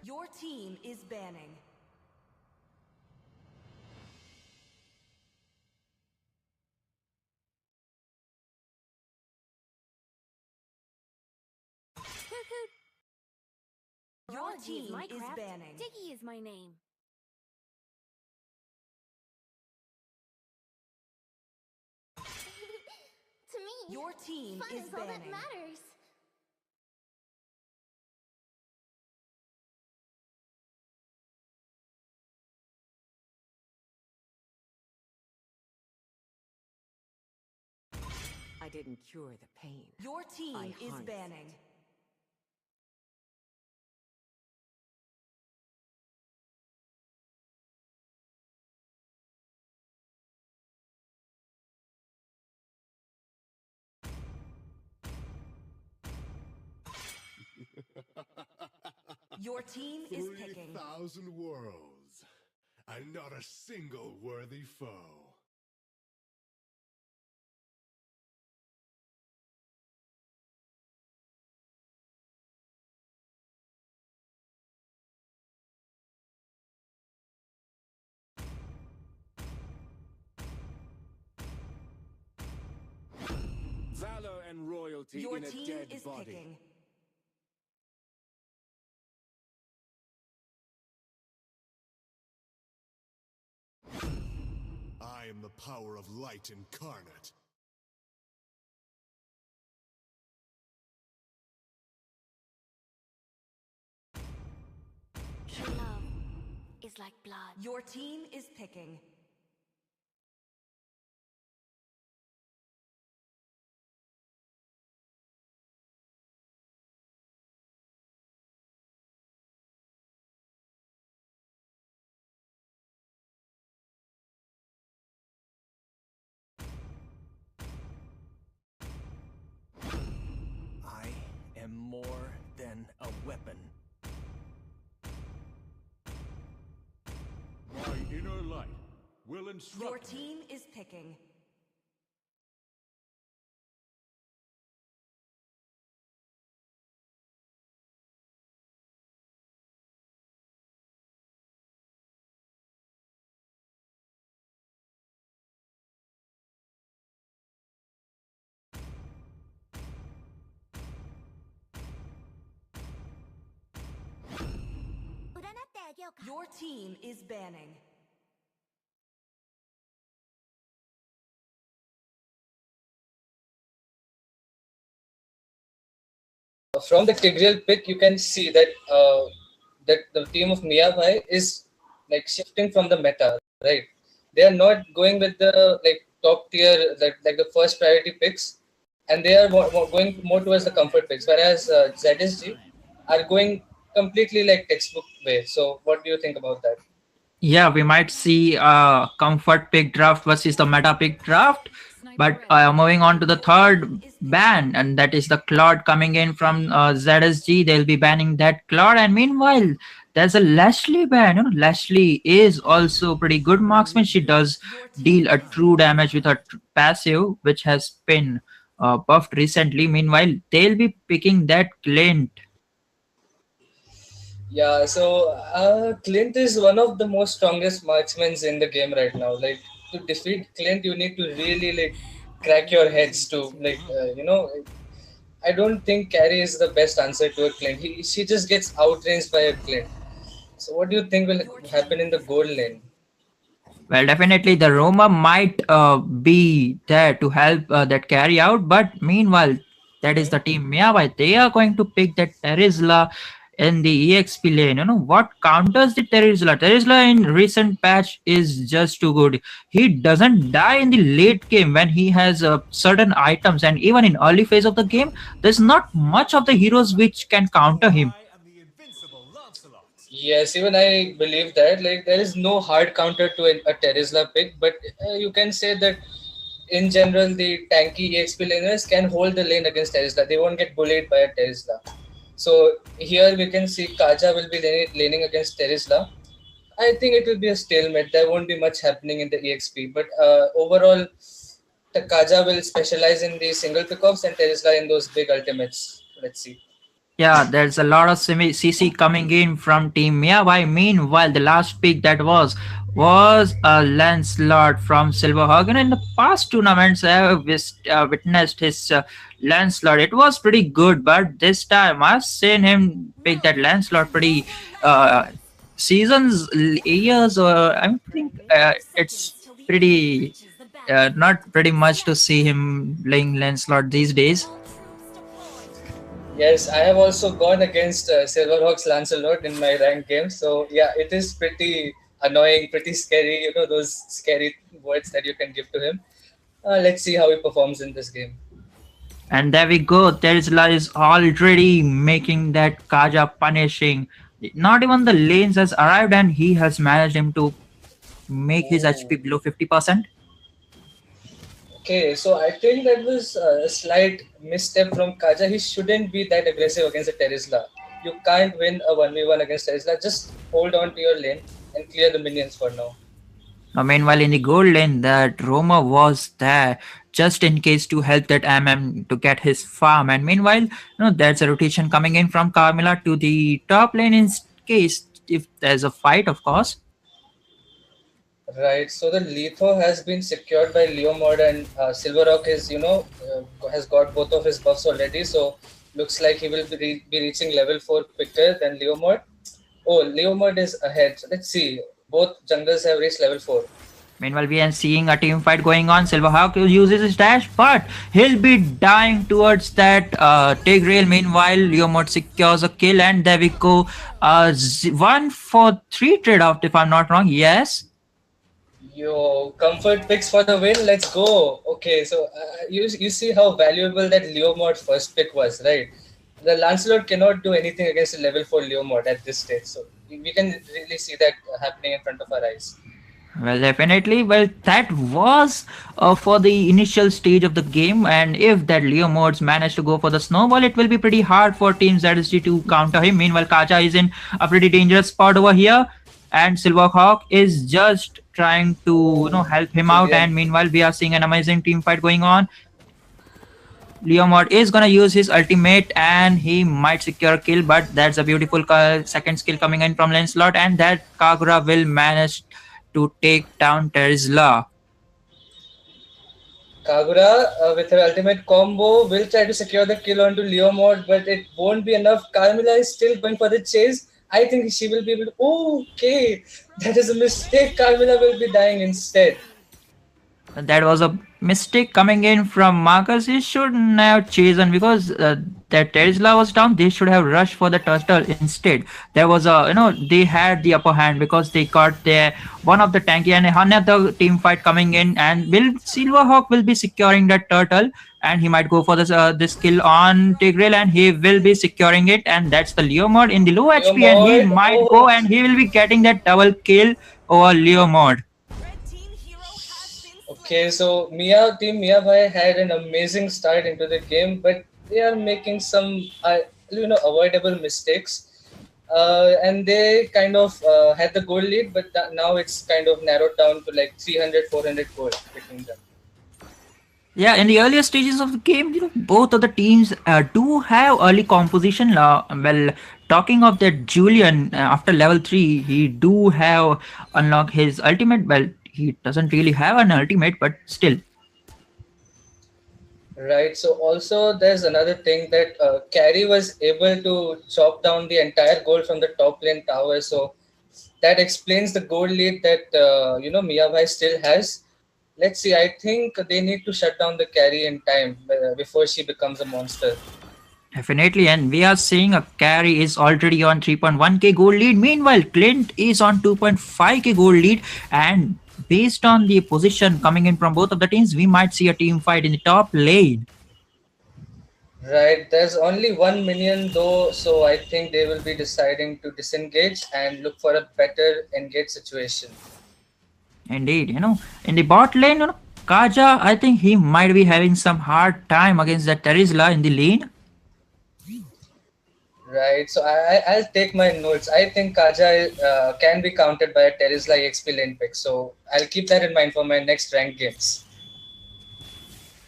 Your team is banning. Your team is banning. Diggy is my name. To me, your team fun is all that banning. matters. I didn't cure the pain. Your team is harnessed banning. Your team is picking. 3,000 worlds, and not a single worthy foe. Valor and royalty Your in a team dead is body. picking. I am the power of light incarnate. True love is like blood. Your team is picking. I am more than a weapon. My inner light will instruct Your me. team is picking. Your team is banning. From the Tigreal pick, you can see that that the team of Miya Bhai is like shifting from the meta, right? They are not going with the like top tier, like the first priority picks, and they are going more towards the comfort picks. Whereas ZSG are going completely like textbook way. So, what do you think about that? Yeah, we might see a comfort pick draft versus the meta pick draft. But moving on to the third ban, and that is the Claude coming in from ZSG. They'll be banning that Claude. And meanwhile, there's a Leslie ban. You know, Leslie is also pretty good marksman. She does deal a true damage with her passive, which has been buffed recently. Meanwhile, they'll be picking that Clint. Yeah, so Clint is one of the most strongest marksmen in the game right now. Like to defeat Clint, you need to really like crack your heads to like I don't think carry is the best answer to a Clint. She just gets outranged by a Clint. So what do you think will happen in the gold lane? Well, definitely the Roma might be there to help that carry out, but meanwhile, that is the team Miyabai. They are going to pick that Terizla in the EXP lane. You know what counters the Terizla? Terizla in recent patch is just too good. He doesn't die in the late game when he has certain items, and even in early phase of the game, there's not much of the heroes which can counter him. Yes, even I believe that. Like there is no hard counter to a Terizla pick, but you can say that in general the tanky EXP laners can hold the lane against Terizla. They won't get bullied by a Terizla. So here we can see Kaja will be laning against Terizla. I think it will be a stalemate. There won't be much happening in the EXP, but overall, Kaja will specialize in the single pickoffs and Terizla in those big ultimates. Let's see. Yeah, there's a lot of CC coming in from Team Miya. Meanwhile, the last pick that was a Lancelot from Silverhawk. And in the past tournaments, I have witnessed his Lancelot. It was pretty good, but this time I've seen him pick that Lancelot pretty uh, seasons, years, or I think it's pretty not pretty much to see him playing Lancelot these days. Yes, I have also gone against Silverhawks Lancelot in my ranked game. So yeah, it is pretty annoying, pretty scary. You know those scary words that you can give to him. Let's see how he performs in this game. And there we go. Terizla is already making that Kaja punishing. Not even the lanes has arrived, and he has managed him to make his HP below 50%. Okay, so I think that was a slight misstep from Kaja. He shouldn't be that aggressive against the Terizla. You can't win a 1v1 against Terizla. Just hold on to your lane and clear the minions for now. Meanwhile, in the gold lane, that Roma was there just in case to help that to get his farm. And meanwhile, there's a rotation coming in from Carmilla to the top lane in case if there's a fight, of course. Right, so the Letho has been secured by Leomord, and Silverrock is, has got both of his buffs already. So looks like he will be reaching level 4 quicker than Leomord. Oh, Leomord is ahead. So let's see. Both jungles have reached level 4. Meanwhile, we are seeing a team fight going on. Silverhawk uses his dash, but he'll be dying towards that Tigreal. Meanwhile, Leomord secures a kill, and there we go. 1-for-3 trade-off, if I'm not wrong. Yes. Yo, comfort picks for the win. Let's go. Okay, so you see how valuable that Leomord first pick was, right? The Lancelot cannot do anything against a level 4 Leomord at this stage. So we can really see that happening in front of our eyes. Well, definitely. Well, that was for the initial stage of the game, and if that Leomords manage to go for the snowball, it will be pretty hard for Team ZSG to counter him. Meanwhile, Kaja is in a pretty dangerous spot over here, and Silverhawk is just trying to help him out. And meanwhile, we are seeing an amazing team fight going on. Leomord is gonna use his ultimate, and he might secure a kill, but that's a beautiful second skill coming in from Lancelot, and that Kagura will manage to take down Terizla. Kagura, with her ultimate combo, will try to secure the kill onto Leomord, but it won't be enough. Carmilla is still going for the chase. I think she will be able to... Okay, that is a mistake. Carmilla will be dying instead. That was a mistake coming in from Marcus. He shouldn't have chosen, because that Terizla was down. They should have rushed for the turtle instead. There was they had the upper hand because they got their one of the tanky, and another team fight coming in, and Silverhawk will be securing that turtle, and he might go for this kill on Tigreal, and he will be securing it, and that's the Leomord in the low HP, and he might go, and he will be getting that double kill over Leomord. Okay, so Team Miya Bhai had an amazing start into the game, but they are making some avoidable mistakes, and they kind of had the goal lead, but now it's kind of narrowed down to like 300-400 gold between them. Yeah, in the earlier stages of the game, both of the teams do have early composition. Well, talking of that Julian, after level 3, he do have unlocked his ultimate. Well, he doesn't really have an ultimate, but still. Right, so also there's another thing that Carry was able to chop down the entire gold from the top lane tower, so that explains the gold lead that Miya Bhai still has. Let's see, I think they need to shut down the Carry in time before she becomes a monster. Definitely, and we are seeing a Carry is already on 3.1k gold lead. Meanwhile, Clint is on 2.5k gold lead, and based on the position coming in from both of the teams, we might see a team fight in the top lane. Right, there's only one minion though, so I think they will be deciding to disengage and look for a better engage situation. Indeed, in the bot lane, Kaja, I think he might be having some hard time against that Terizla in the lane. Right, so I'll take my notes. I think Kaja can be countered by a Terizla EXP lane pick, so I'll keep that in mind for my next ranked games.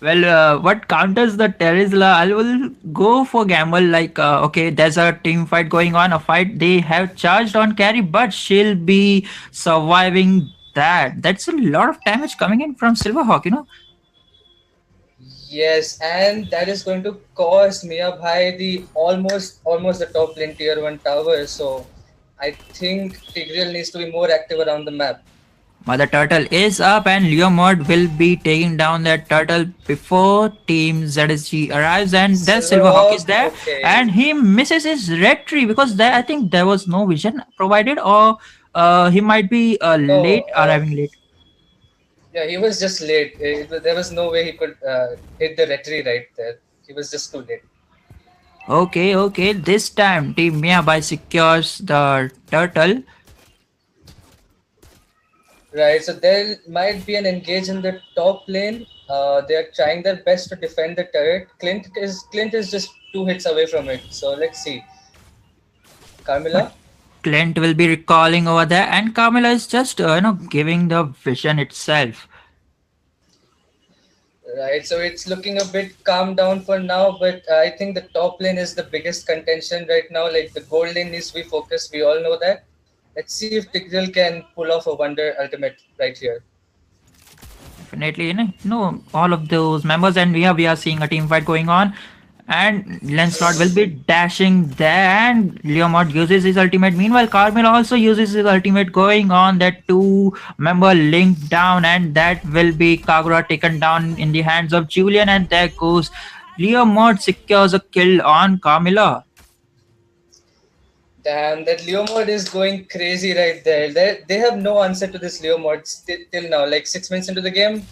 Well, what counters the Terizla? I will go for gamble. Like, okay, there's a team fight going on, a fight. They have charged on carry, but she'll be surviving that. That's a lot of damage coming in from Silverhawk. Yes, and that is going to cost Miya Bhai the almost the top lane tier 1 tower. So I think Tigreal needs to be more active around the map. Mother Turtle is up, and Leomord will be taking down that turtle before Team ZSG arrives. And then Silverhawk is there, okay. and he misses his red tree because there, I think there was no vision provided, or he might be late, arriving late. Yeah, he was just late. There was no way he could hit the retry right there. He was just too late. Okay. This time, Team Miyabai secures the turtle. Right, so there might be an engage in the top lane. They are trying their best to defend the turret. Clint is just 2 hits away from it. So let's see. Carmilla? Clint will be recalling over there, and Carmilla is just giving the vision itself. Right, so it's looking a bit calm down for now, but I think the top lane is the biggest contention right now. Like the gold lane needs to be focused. We all know that. Let's see if Tigreal can pull off a wonder ultimate right here. Definitely, all of those members, and we are seeing a team fight going on. And Lancelot will be dashing there, and Leomord uses his ultimate. Meanwhile, Carmilla also uses his ultimate, going on that 2-member link down, and that will be Kagura taken down in the hands of Julian, and there goes Leomord secures a kill on Carmilla. Damn, that Leomord is going crazy right there. They have no answer to this Leomord till now. Like 6 minutes into the game,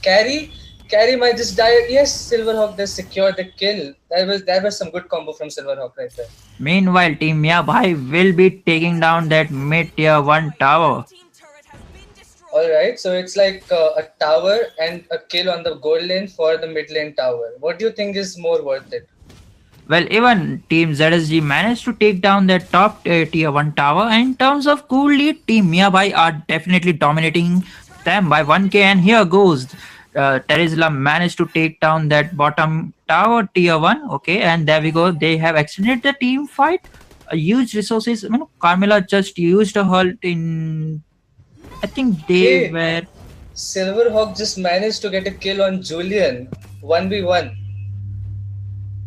Carry might just die. Yes, Silverhawk does secure the kill. That was some good combo from Silverhawk right there. Meanwhile, Team Miyabai will be taking down that mid-tier 1 tower. Alright, so it's like a tower and a kill on the gold lane for the mid lane tower. What do you think is more worth it? Well, even Team ZSG managed to take down their top tier 1 tower. And in terms of cool lead, Team Miyabai are definitely dominating them by 1k. And here goes. Terizla managed to take down that bottom tower tier 1. Okay, and there we go. They have extended the team fight. Huge resources. Carmilla just used a halt in. I think they were. Silverhawk just managed to get a kill on Julian 1v1.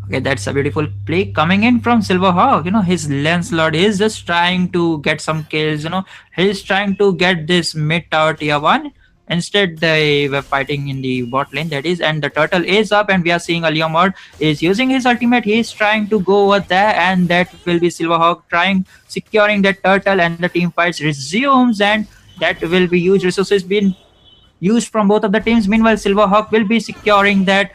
Okay, that's a beautiful play coming in from Silverhawk. His Lancelot is just trying to get some kills. He's trying to get this mid tower tier 1. Instead, they were fighting in the bot lane, that is, and the turtle is up, and we are seeing a Leomord is using his ultimate. He's trying to go over there, and that will be Silverhawk securing that turtle, and the team fights resumes, and that will be huge resources being used from both of the teams. Meanwhile, Silverhawk will be securing that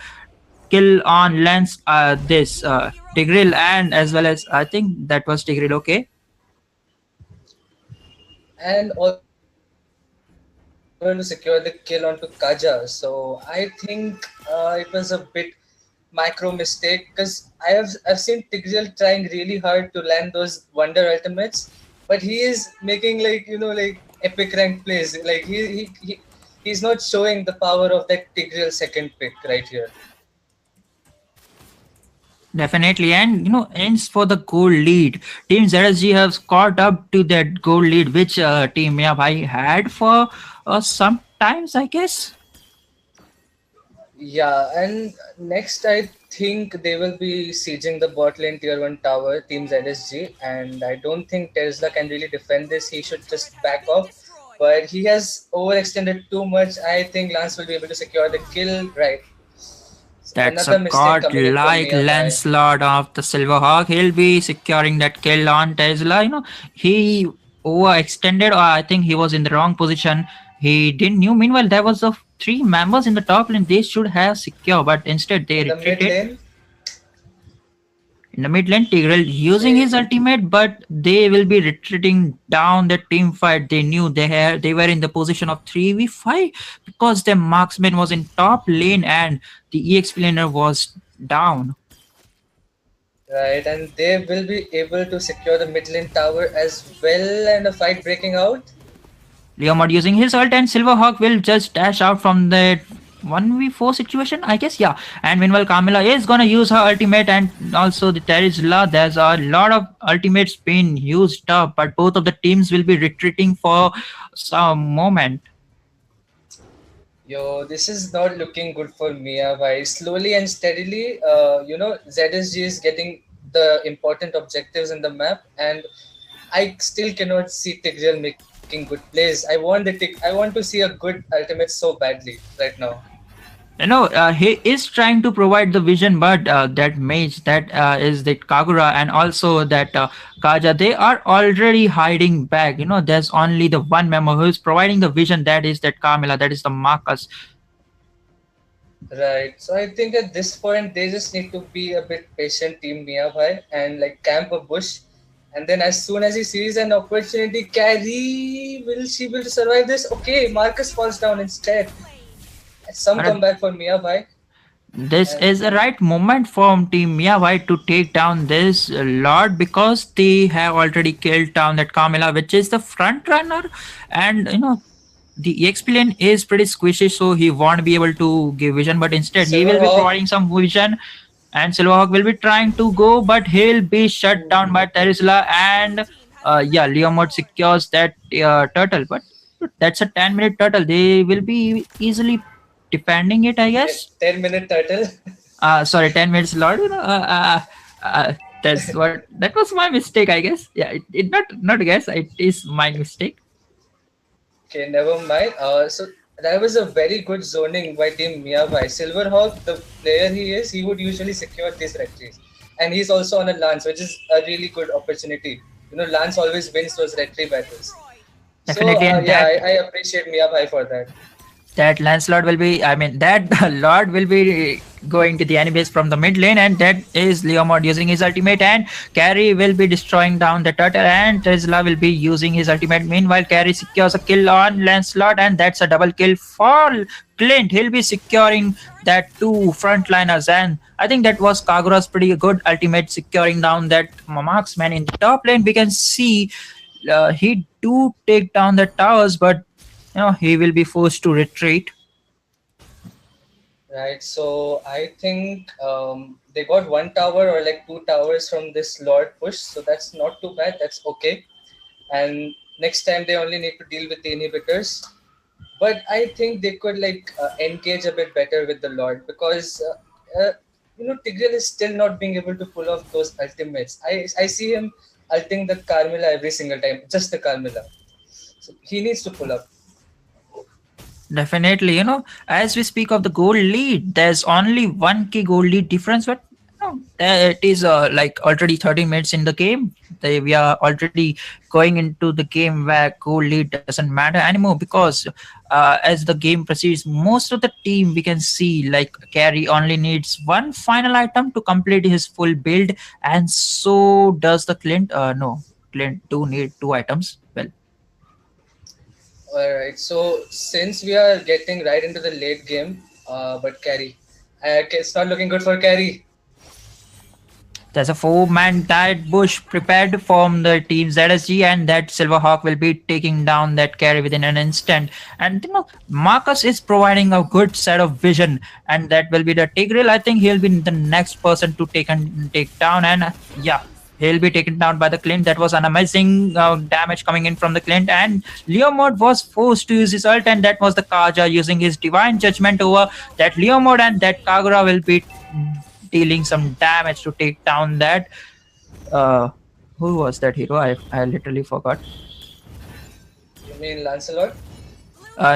kill on Tigreal, and as well as, I think that was Tigreal, okay. And also to secure the kill onto Kaja. So I think it was a bit micro mistake, because I've seen Tigreal trying really hard to land those wonder ultimates, but he is making like epic rank plays. Like he's not showing the power of that Tigreal second pick right here. Definitely, and ends for the gold lead. Team ZSG has caught up to that gold lead, which Team Miyabai had for some times, I guess. Yeah, and next I think they will be sieging the bot lane tier 1 tower, Team ZSG, and I don't think Tesla can really defend this. He should just back off, but he has overextended too much. I think Lance will be able to secure the kill, right? That's a god-like Lancelot of the Silverhawk. He'll be securing that kill on Tesla. He overextended, or I think he was in the wrong position. He didn't know. Meanwhile, there was 3 members in the top lane. They should have secure, but instead they retreated. In the mid lane, Tigreal using his ultimate, but they will be retreating down the team fight. They knew they were in the position of 3v5 because their marksman was in top lane and the EXP laner was down. Right, and they will be able to secure the mid lane tower as well, and a fight breaking out. Leomord using his ult, and Silverhawk will just dash out from the 1v4 situation, I guess. Yeah. And meanwhile, Camilla is gonna use her ultimate, and also the Terizla. There's a lot of ultimates being used up, but both of the teams will be retreating for some moment. Yo, this is not looking good for Miya Bhai. Slowly and steadily, ZSG is getting the important objectives in the map, and I still cannot see Tigreal making good plays. I want to see a good ultimate so badly right now. He is trying to provide the vision, but that mage, that is the Kagura, and also that Kaja, they are already hiding back. There's only the one member who is providing the vision, that is that Carmela, that is the Marcus. Right. So I think at this point they just need to be a bit patient, Team Miya Bhai, and like camp a bush. And then as soon as he sees an opportunity, carry, will she be able to survive this? Okay, Marcus falls down instead. Some comeback for Miya Bhai. This is the right moment for Team Miya Bhai to take down this Lord, because they have already killed down that Carmela, which is the front runner. And the EXP lane is pretty squishy, so he won't be able to give vision, but instead he will be providing some vision. And Silverhawk will be trying to go, but he'll be shut down by Terizla. And Leomord secures that turtle, but that's a 10-minute turtle. They will be easily defending it, I guess. 10-minute turtle. Sorry, 10 minutes Lord. That was my mistake, I guess. Yeah, it not a guess. It is my mistake. Okay, never mind. So that was a very good zoning by Team Miya Bhai. Silverhawk, the player he is, he would usually secure these retreats. And he's also on a Lance, which is a really good opportunity. Lance always wins those retreat battles. Definitely. So, I appreciate Miya Bhai for that. That Lancelot will be, that Lord will be going to the enemies from the mid lane, and that is Leomord using his ultimate, and Carry will be destroying down the turtle, and Terizla will be using his ultimate. Meanwhile, Carry secures a kill on Lancelot, and that's a double kill for Clint. He'll be securing that two frontliners, and I think that was Kagura's pretty good ultimate, securing down that marksman in the top lane. We can see he do take down the towers, but he will be forced to retreat. Right, so I think they got one tower or like two towers from this Lord push, so that's not too bad, that's okay. And next time they only need to deal with the inhibitors. But I think they could engage a bit better with the Lord, because Tigreal is still not being able to pull off those ultimates. I see him ulting the Carmilla every single time, just the Carmilla. So he needs to pull up. Definitely, as we speak of the goal lead, there's only 1k goal lead difference, but it is already 30 minutes in the game. We are already going into the game where goal lead doesn't matter anymore, because as the game proceeds, most of the team we can see Carry only needs one final item to complete his full build, and so does the Clint. Clint do need 2 items. Well, alright, so since we are getting right into the late game, but Carry, it's not looking good for Carry. There's a 4-man diet bush prepared from the team ZSG, and that Silverhawk will be taking down that Carry within an instant. And Marcus is providing a good set of vision, and that will be the Tigreal. I think he'll be the next person to take down, and he'll be taken down by the Clint. That was an amazing damage coming in from the Clint, and Leomord was forced to use his ult, and that was the Kaja using his divine judgment over that Leomord, and that Kagura will be dealing some damage to take down that who was that hero? I literally forgot. You mean Lancelot?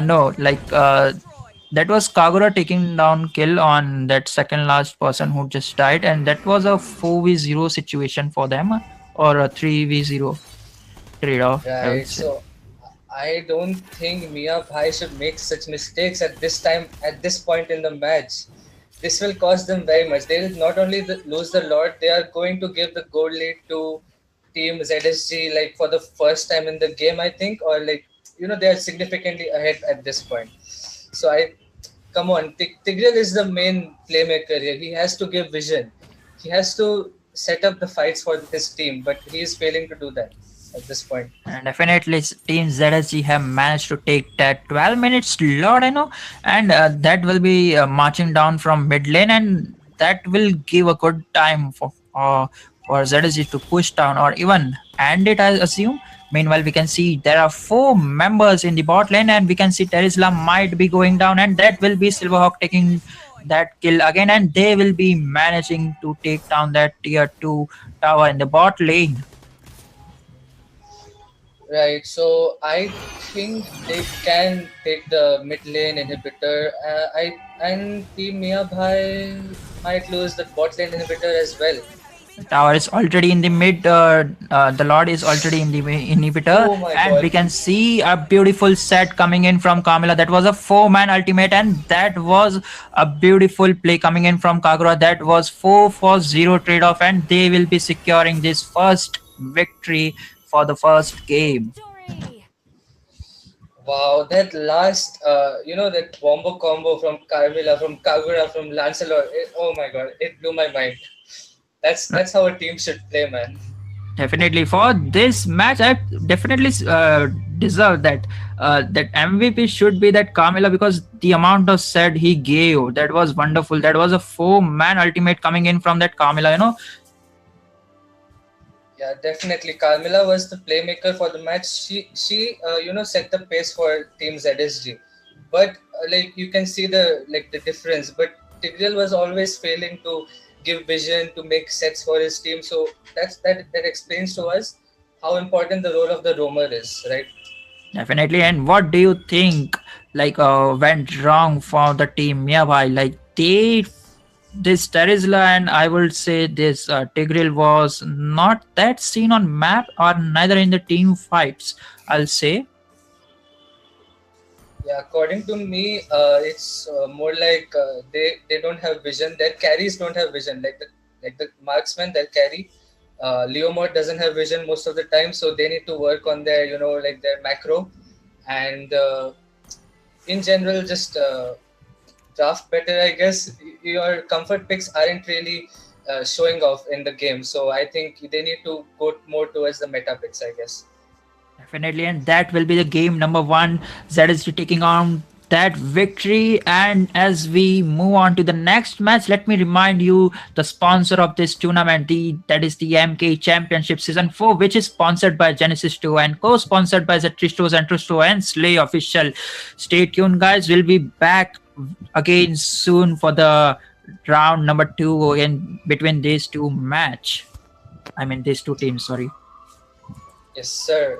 No, that was Kagura taking down kill on that second last person who just died, and that was a 4v0 situation for them, or a 3v0 trade-off. Right, so I don't think Miya Bhai should make such mistakes at this point in the match. This will cost them very much. They will not only lose the Lord, they are going to give the goal lead to Team ZSG for the first time in the game, I think, or they are significantly ahead at this point. So come on, Tigreal is the main playmaker here. He has to give vision. He has to set up the fights for his team, but he is failing to do that. at this point. And definitely, Team ZSG have managed to take that 12 minutes slot, and that will be marching down from mid lane, and that will give a good time for ZSG to push down or even end it, I assume. Meanwhile, we can see there are 4 members in the bot lane, and we can see Terizla might be going down, and that will be Silverhawk taking that kill again, and they will be managing to take down that tier 2 tower in the bot lane. Right, so I think they can take the mid lane inhibitor. And Team Miya Bhai might lose the bot lane inhibitor as well. Tower is already in the mid. The Lord is already in the inhibitor, Oh my and we god. can see a beautiful set coming in from Kamila. That was a 4-man ultimate, and that was a beautiful play coming in from Kagura. That was 4 for 0 trade off, and they will be securing this first victory for the first game. Wow, that last, that wombo combo from Carvilla, from Kagura, from Lancelot. Oh my god, it blew my mind. That's how a team should play, man. Definitely for this match, I definitely deserve that. That MVP should be that Carmela, because the amount of set he gave, that was wonderful. That was a 4-man ultimate coming in from that Carmela. Yeah, definitely. Carmilla was the playmaker for the match. She set the pace for Team ZSG. But like you can see the difference. But Tigreal was always failing to give vision to make sets for his team. So that explains to us how important the role of the roamer is, right? Definitely. And what do you think went wrong for the team Miyabhai? This Terizla and I would say this Tigreal was not that seen on map or neither in the team fights, I'll say. Yeah, according to me, it's more like they don't have vision. Their carries don't have vision. Like the marksman, their carry, Leomord doesn't have vision most of the time, so they need to work on their like their macro, and in general just draft better. I guess your comfort picks aren't really showing off in the game, so I think they need to go more towards the meta picks, I guess. Definitely, and that will be the game number 1. ZSG taking on that victory. And as we move on to the next match, let me remind you the sponsor of this tournament, that is the MKE Championship Season 4, which is sponsored by Genesis 2 and co-sponsored by Zentro Store and Slay Official. Stay tuned, guys. We'll be back again soon for the round number 2 in between these two match. I mean, these two teams. Sorry. Yes, sir.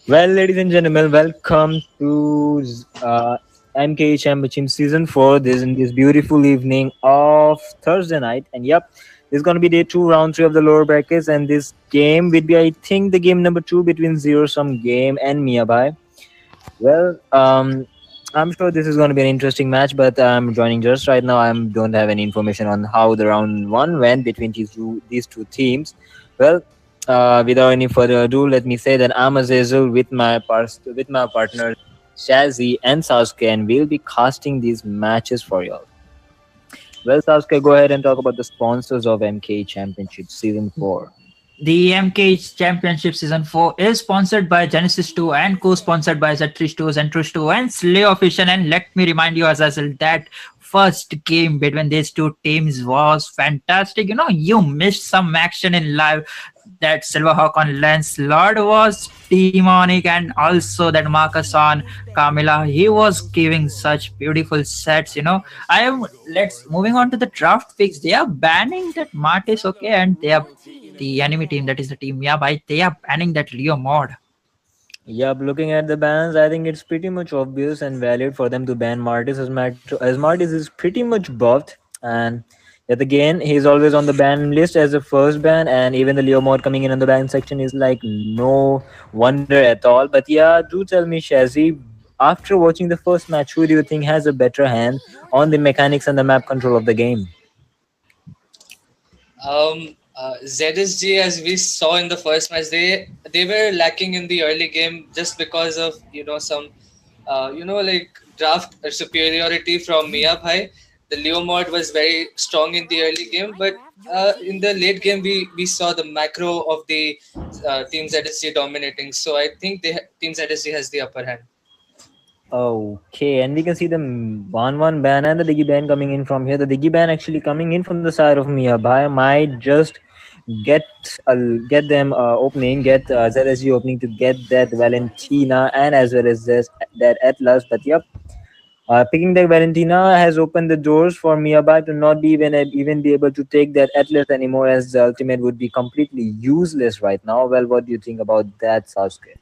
Well, ladies and gentlemen, welcome to MKE Championship Season 4. This in this beautiful evening of Thursday night. And yep, this is going to be day 2, round 3 of the lower brackets. And this game will be, I think, the game number 2 between Zero Sum Game and Miya Bhai. Well, I'm sure this is going to be an interesting match, but I'm joining just right now. I don't have any information on how the round 1 went between these two teams. Well, without any further ado, let me say that I'm Azazel with my partner Shazzy and Sasuke, and we'll be casting these matches for y'all. Well, Sasuke, go ahead and talk about the sponsors of MK Championship Season 4. The MKE Championship Season 4 is sponsored by Genesis 2 and co-sponsored by Zentro Store and Slay Official. And let me remind you, Azazel, that first game between these two teams was fantastic. You know, you missed some action in live. That Silverhawk on Lancelot was demonic, and also that Marcus on Camilla. He was giving such beautiful sets. You know, let's moving on to the draft picks. They are banning that Martis, okay, and they are the enemy team, that is the team Miya Bhai, they are banning that Leo mod. Yep, looking at the bans, I think it's pretty much obvious and valid for them to ban Martis as Martis is pretty much buffed, and yet again he's always on the ban list as the first ban, and even the Leo mod coming in on the ban section is like no wonder at all. But yeah, do tell me, Shazzy, after watching the first match, who do you think has a better hand on the mechanics and the map control of the game? ZSG, as we saw in the first match, they were lacking in the early game just because of some like draft superiority from Miya Bhai. The Leo mod was very strong in the early game, but in the late game we saw the macro of the team ZSG dominating. So I think team ZSG has the upper hand. Okay, and we can see the 1-1 ban and the Diggy ban coming in from here. The Diggy ban actually coming in from the side of Miya Bhai might just get them opening, get ZSG opening to get that Valentina and as well as that Atlas. But yep, picking that Valentina has opened the doors for Miya Bhai to not be even be able to take that Atlas anymore, as the ultimate would be completely useless right now. Well, what do you think about that, Sasuke?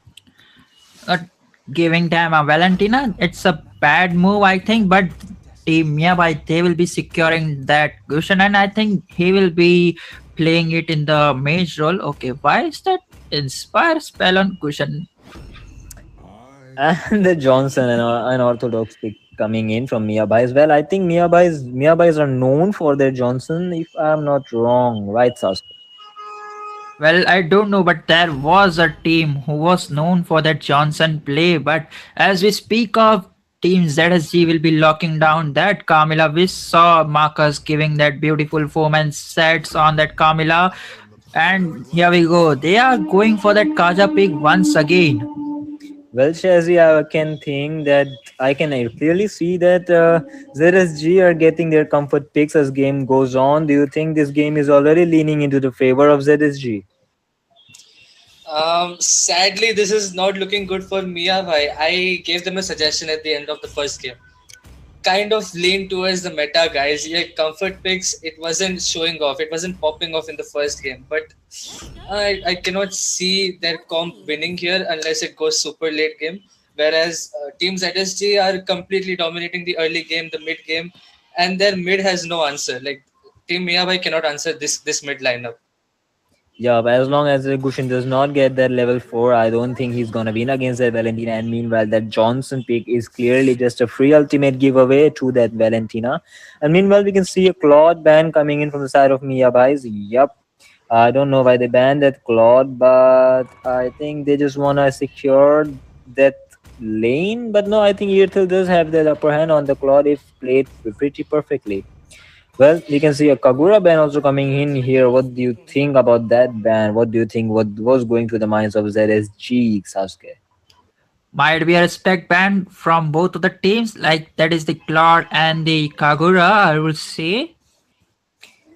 Giving them a Valentina, it's a bad move, I think, but team Miya Bhai, they will be securing that cushion, and I think he will be playing it in the mage role. Okay, why is that inspire spell on cushion? And the Johnson and an orthodox pick coming in from Miya Bhai as well. I think Miya Bhais are known for their Johnson, if I'm not wrong, right, Sasuke? Well, I don't know, but there was a team who was known for that Johnson play. But as we speak of team ZSG will be locking down that Camilla, we saw Marcus giving that beautiful foreman sets on that Camilla. And here we go. They are going for that Kaja pick once again. Well, Shazzy, I can clearly see that ZSG are getting their comfort picks as game goes on. Do you think this game is already leaning into the favor of ZSG? Sadly, this is not looking good for Miya Bhai. I gave them a suggestion at the end of the first game. Kind of lean towards the meta, guys. Yeah, comfort picks, it wasn't showing off. It wasn't popping off in the first game. But I cannot see their comp winning here unless it goes super late game. Whereas teams ZSG are completely dominating the early game, the mid game, and their mid has no answer. Like team Miya Bhai cannot answer this mid lineup. Yeah, but as long as Gushin does not get that level 4, I don't think he's gonna win against that Valentina. And meanwhile, that Johnson pick is clearly just a free ultimate giveaway to that Valentina. And meanwhile, we can see a Claude ban coming in from the side of Miya Bhai. Yep. I don't know why they banned that Claude, but I think they just wanna secure that lane. But no, I think Earthil does have that upper hand on the Claude if played pretty perfectly. Well, we can see a Kagura ban also coming in here. What do you think about that ban? What do you think what was going through the minds of ZSG, Sasuke? Might be a respect ban from both of the teams, like that is the Claude and the Kagura, I would say.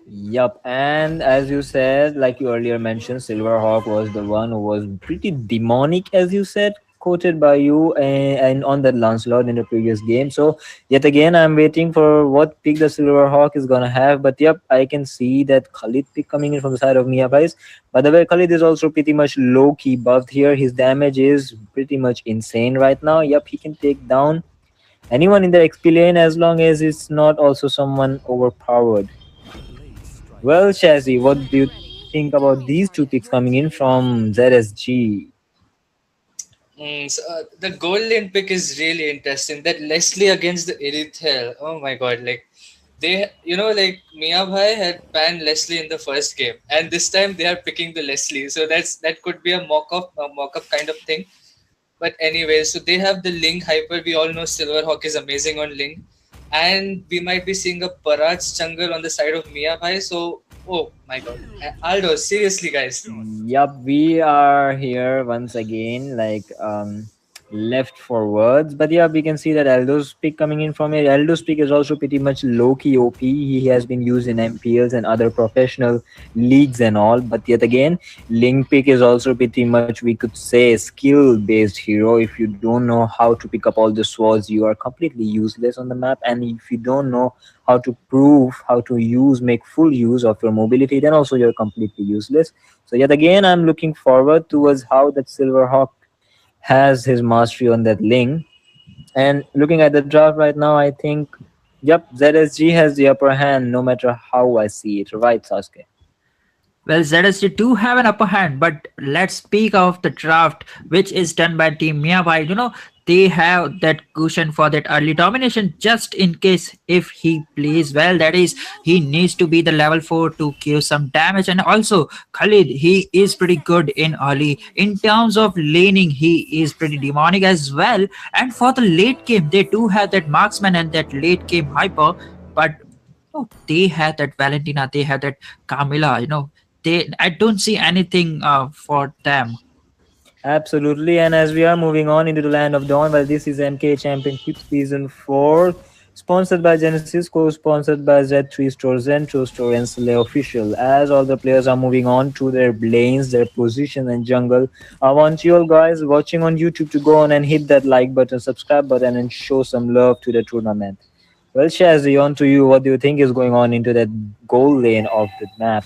Yup, and as you said, like you earlier mentioned, Silverhawk was the one who was pretty demonic, as you said. quoted by you and on that Lancelot in the previous game. So yet again, I'm waiting for what pick the Silverhawk is gonna have. But yep, I can see that Khalid pick coming in from the side of Miya Bhai. By the way, Khalid is also pretty much low key buffed here. His damage is pretty much insane right now. Yep, he can take down anyone in the XP lane as long as it's not also someone overpowered. Well, Shazzy, what do you think about these two picks coming in from ZSG? The gold lane pick is really interesting. That Leslie against the Irithel. Oh my god! Like they, like Miya Bhai had banned Leslie in the first game, and this time they are picking the Leslie. So that could be a mock-up kind of thing. But anyway, so they have the Ling hyper. We all know Silverhawk is amazing on Ling, and we might be seeing a Parats jungle on the side of Miya Bhai. So, oh my god, Aldo, seriously, guys. Yup, we are here once again, like left for words. But yeah, we can see that Aldo's pick coming in from it. Aldo's pick is also pretty much low-key OP. He has been used in MPLs and other professional leagues and all. But yet again, Ling pick is also pretty much, we could say, skill-based hero. If you don't know how to pick up all the swords, you are completely useless on the map. And if you don't know how to prove how to make full use of your mobility, then also you're completely useless. So yet again, I'm looking forward towards how that Silverhawk has his mastery on that Ling. And looking at the draft right now, I think, yep, ZSG has the upper hand no matter how I see it. Right, Sasuke? Well, ZSG do have an upper hand, but let's speak of the draft, which is done by Team Miya Bhai. They have that cushion for that early domination just in case if he plays well. That is, he needs to be the level 4 to give some damage. And also, Khalid, he is pretty good in early. In terms of laning, he is pretty demonic as well. And for the late game, they do have that marksman and that late game hyper. But they have that Valentina, they have that Camilla, I don't see anything for them. Absolutely. And as we are moving on into the land of dawn, well, this is MKE Championship Season 4, sponsored by Genesis, co-sponsored by Z3 Store, Zentro Store, and Slay Official. As all the players are moving on to their lanes, their position and jungle, I want you all guys watching on YouTube to go on and hit that like button, subscribe button, and show some love to the tournament. Well, Shazzy, on to you. What do you think is going on into that goal lane of the map?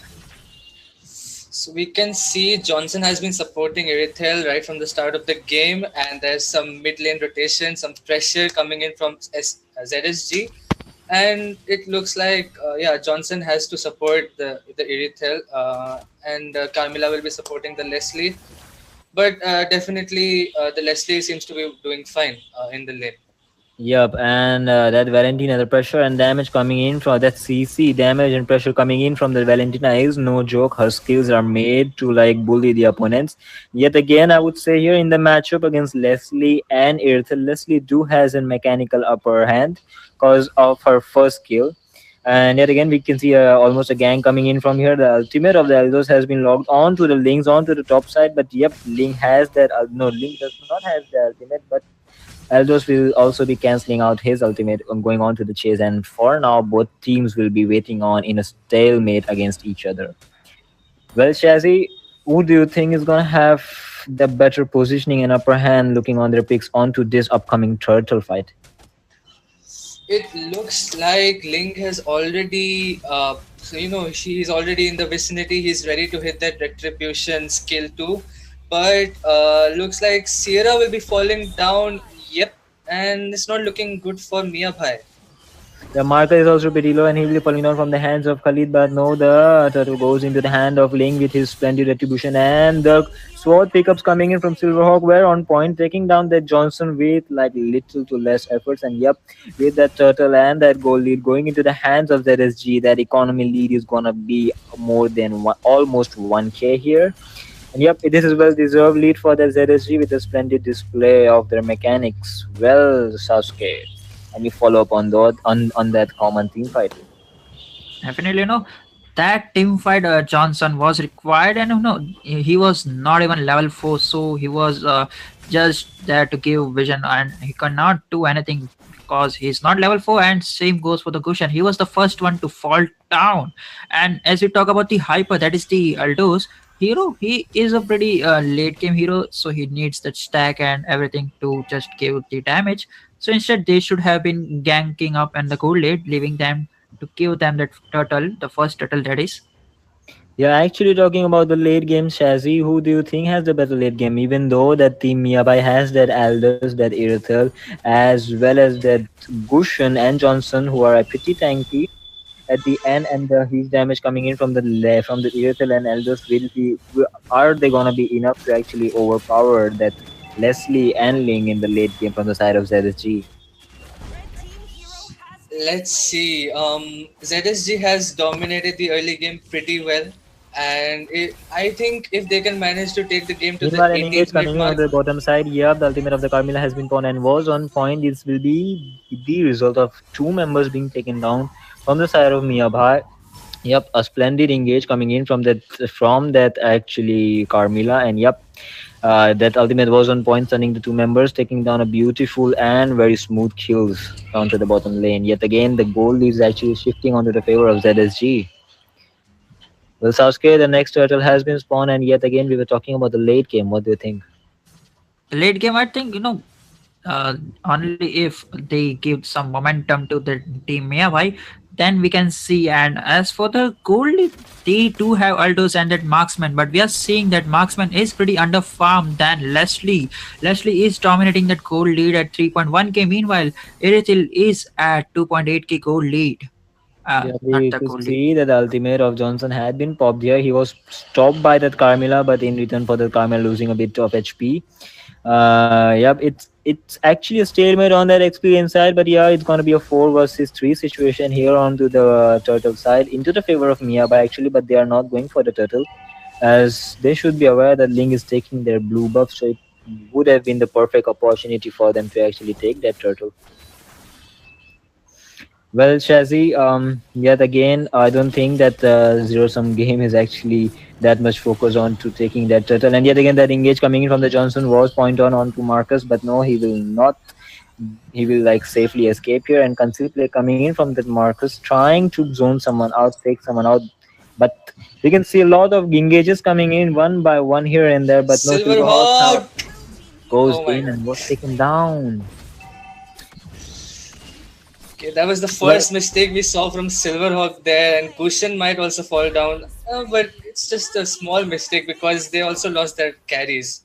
So we can see Johnson has been supporting Irithel right from the start of the game, and there's some mid lane rotation, some pressure coming in from ZSG, and it looks like Johnson has to support the Irithel, and Carmilla will be supporting the Leslie, but definitely the Leslie seems to be doing fine in the lane. Yep, and that Valentina, the pressure and damage coming in from that CC damage and pressure coming in from the Valentina is no joke. Her skills are made to bully the opponents. Yet again, I would say here in the matchup against Leslie and Irithel, Leslie do has a mechanical upper hand because of her first kill. And yet again, we can see almost a gang coming in from here. The ultimate of the Eldos has been logged on to the Lings, onto the top side. But yep, Ling has that. No, Ling does not have the ultimate, but Eldos will also be cancelling out his ultimate going on to the chase, and for now both teams will be waiting on in a stalemate against each other. Well, Shazzy, who do you think is going to have the better positioning and upper hand looking on their picks onto this upcoming turtle fight? It looks like Ling has already, she's already in the vicinity. He's ready to hit that retribution skill too. But looks like Sierra will be falling down. Yep, and it's not looking good for Miya Bhai. The marker is also pretty low and he will be falling down from the hands of Khalid, but no, the turtle goes into the hand of Ling with his splendid retribution, and the sword pickups coming in from Silverhawk were on point, taking down that Johnson with little to less efforts. And yep, with that turtle and that goal lead going into the hands of ZSG, that economy lead is gonna be more than almost 1k here. And yep, this is well-deserved lead for the ZSG with a splendid display of their mechanics. Well, Sasuke, and we follow up on that common team fight. Definitely, that team fight Johnson was required, and he was not even level 4, so he was just there to give vision, and he cannot do anything because he's not level 4. And same goes for the Gushan. He was the first one to fall down. And as we talk about the hyper, that is the Aldos, hero. He is a pretty late game hero, so he needs that stack and everything to just give the damage. So instead, they should have been ganking up and the gold lead, leaving them to kill them that turtle, the first turtle that is. Yeah, actually talking about the late game chassis, who do you think has the better late game? Even though that team Miyabai has that Aldous, that Irithel, as well as that Gushen and Johnson, who are pretty tanky at the end, and the huge damage coming in from the left, from the Irithel and Aldous, are they gonna be enough to actually overpower that Leslie and Ling in the late game from the side of ZSG? Let's see. ZSG has dominated the early game pretty well, and I think if they can manage to take the game to the Meanwhile, an engage 18th minute coming in on mark, the bottom side. Yeah, the ultimate of the Carmilla has been pawned and was on point. This will be the result of two members being taken down from the side of Miya Bhai. Yep, a splendid engage coming in from that actually Carmilla, and yep, that ultimate was on point, sending the two members, taking down a beautiful and very smooth kills down to the bottom lane. Yet again, the goal is actually shifting onto the favor of ZSG. Well, Sasuke, the next turtle has been spawned, and yet again, we were talking about the late game. What do you think? The late game, I think, only if they give some momentum to the team Miyawai, then we can see. And as for the gold, they do have Aldous and that marksman, but we are seeing that marksman is pretty under farm than Leslie. Leslie is dominating that gold lead at 3.1k. Meanwhile, Irithel is at 2.8k gold lead. Yeah, Not we the could gold lead. see that the ultimate of Johnson had been popped here. He was stopped by that Carmilla, but in return for the Carmilla losing a bit of HP. Yep, it's actually a stalemate on that experience side, but yeah, it's gonna be a 4 versus 3 situation here onto the turtle side, into the favor of Miyabai actually, but they are not going for the turtle, as they should be aware that Ling is taking their blue buff, so it would have been the perfect opportunity for them to actually take that turtle. Well, Shazzy, yet again, I don't think that the zero-sum game is actually that much focused on to taking that turtle. And yet again, that engage coming in from the Johnson was point onto Marcus, but no, he will not. He will like safely escape here, and conceal play coming in from that Marcus, trying to zone someone out, take someone out. But we can see a lot of engages coming in one by one here and there, but no, Silverhawk goes Oh my in and was taken down. Okay, that was the first mistake we saw from Silverhawk there, and Cushion might also fall down. But it's just a small mistake because they also lost their carries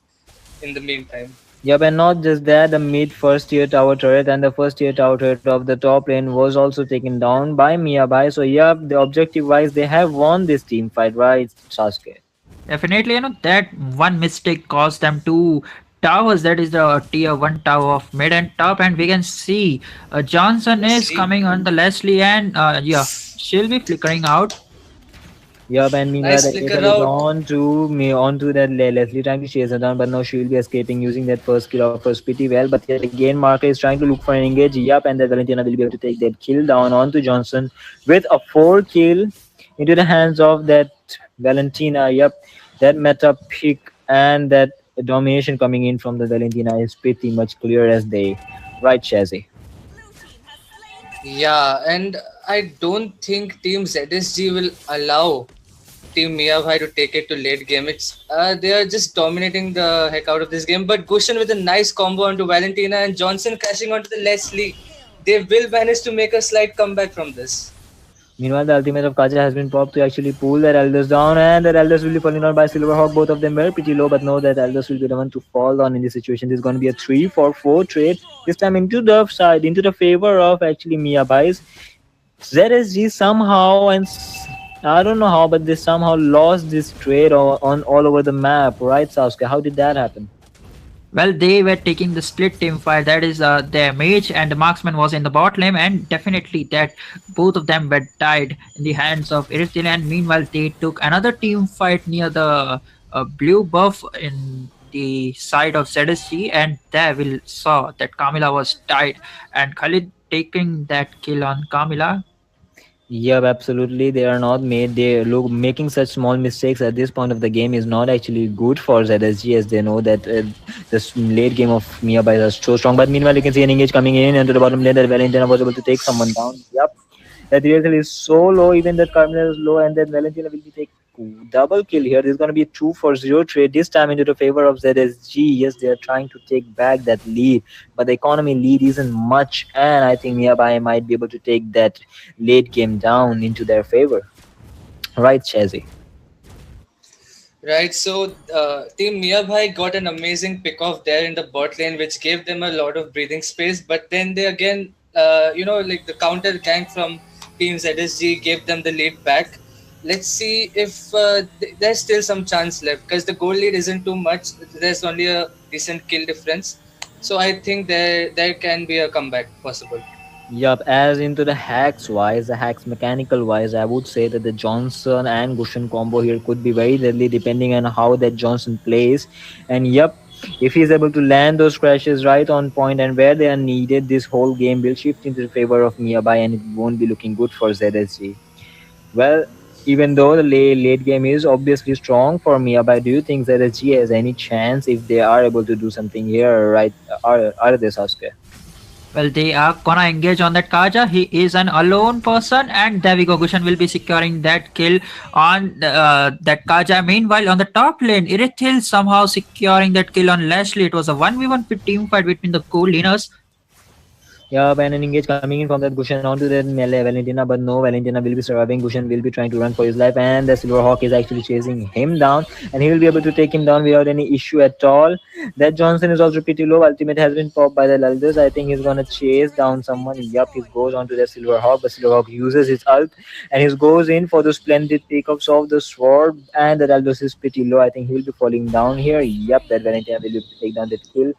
in the meantime. Yep, and not just that, the mid first tier tower turret and the first tier tower turret of the top lane was also taken down by Miyabai. So yep, the objective wise, they have won this team fight, right, Sasuke? Definitely, that one mistake caused them two towers. That is the tier 1 tower of mid and top, and we can see Johnson is coming on the Leslie, and yeah, she'll be flickering out. Yep, and meanwhile Nice the flicker Aether is out. onto that Leslie, trying to chase her down, but now she'll be escaping using that first kill of hers pretty well. But yet again, Marker is trying to look for an engage. Yep, and that Valentina will be able to take that kill down onto Johnson with a 4 kill into the hands of that Valentina. Yep, that meta pick and that domination coming in from the Valentina is pretty much clear as day. Right, Shazzy? Yeah, and I don't think Team ZSG will allow Team Miyabhai to take it to late game. It's they are just dominating the heck out of this game. But Gushen with a nice combo onto Valentina and Johnson crashing onto the Leslie. They will manage to make a slight comeback from this. Meanwhile, the ultimate of Kaja has been popped to actually pull their elders down, and their elders will be falling down by Silverhawk. Both of them were pretty low, but no, that elders will be the one to fall down in this situation. This is going to be a 3-4 trade. This time into the side, into the favor of actually Miyabai's. ZSG somehow, and I don't know how, but they somehow lost this trade on all over the map, right, Sasuke? How did that happen? Well, they were taking the split team fight. That is their mage and the marksman was in the bot lane, and definitely that both of them were died in the hands of Irithel. And meanwhile, they took another team fight near the blue buff in the side of ZSG, and there we saw that Camilla was died, and Khalid taking that kill on Camilla. Yep, absolutely. They are not made. They look making such small mistakes at this point of the game is not actually good for ZSG, as they know that this late game of Miyabai is so strong. But meanwhile, you can see an engage coming in into the bottom lane that Valentina was able to take someone down. Yep, that Irithel is so low. Even that Carmilla is low, and then Valentina will be double kill here. This is going to be a 2-for-0 trade, this time into the favor of ZSG. Yes, they are trying to take back that lead, but the economy lead isn't much, and I think Miyabai might be able to take that late game down into their favor. Right, Chazi? Right, so Team Miyabhai got an amazing pick off there in the bot lane, which gave them a lot of breathing space. But then they again, like the counter gank from Team ZSG gave them the lead back. Let's see if there's still some chance left, because the goal lead isn't too much. There's only a decent kill difference. So I think there can be a comeback possible. Yup, as into the hacks wise, the hacks mechanical wise, I would say that the Johnson and Gushen combo here could be very deadly depending on how that Johnson plays. And yup, if he's able to land those crashes right on point and where they are needed, this whole game will shift into the favor of Miyabai and it won't be looking good for ZSG. Well, even though the late game is obviously strong for Miyabai, do you think ZSG has any chance if they are able to do something here, right? Are they, Sasuke? Well, they are gonna engage on that Kaja. He is an alone person, and there we go. Gushan will be securing that kill on that Kaja. Meanwhile, on the top lane, Irithil somehow securing that kill on Leslie. It was a 1v1 team fight between the co-laners. Yeah, and an engage coming in from that Gushan onto that melee Valentina, but no, Valentina will be surviving. Gushan will be trying to run for his life, and the Silverhawk is actually chasing him down, and he will be able to take him down without any issue at all. That Johnson is also pretty low. Ultimate has been popped by the Elders. I think he's gonna chase down someone. Yup, he goes onto the Silverhawk, but Silverhawk uses his ult, and he goes in for the splendid pickups of the sword, and the Elders is pretty low. I think he will be falling down here. Yup, that Valentina will be take down that kill.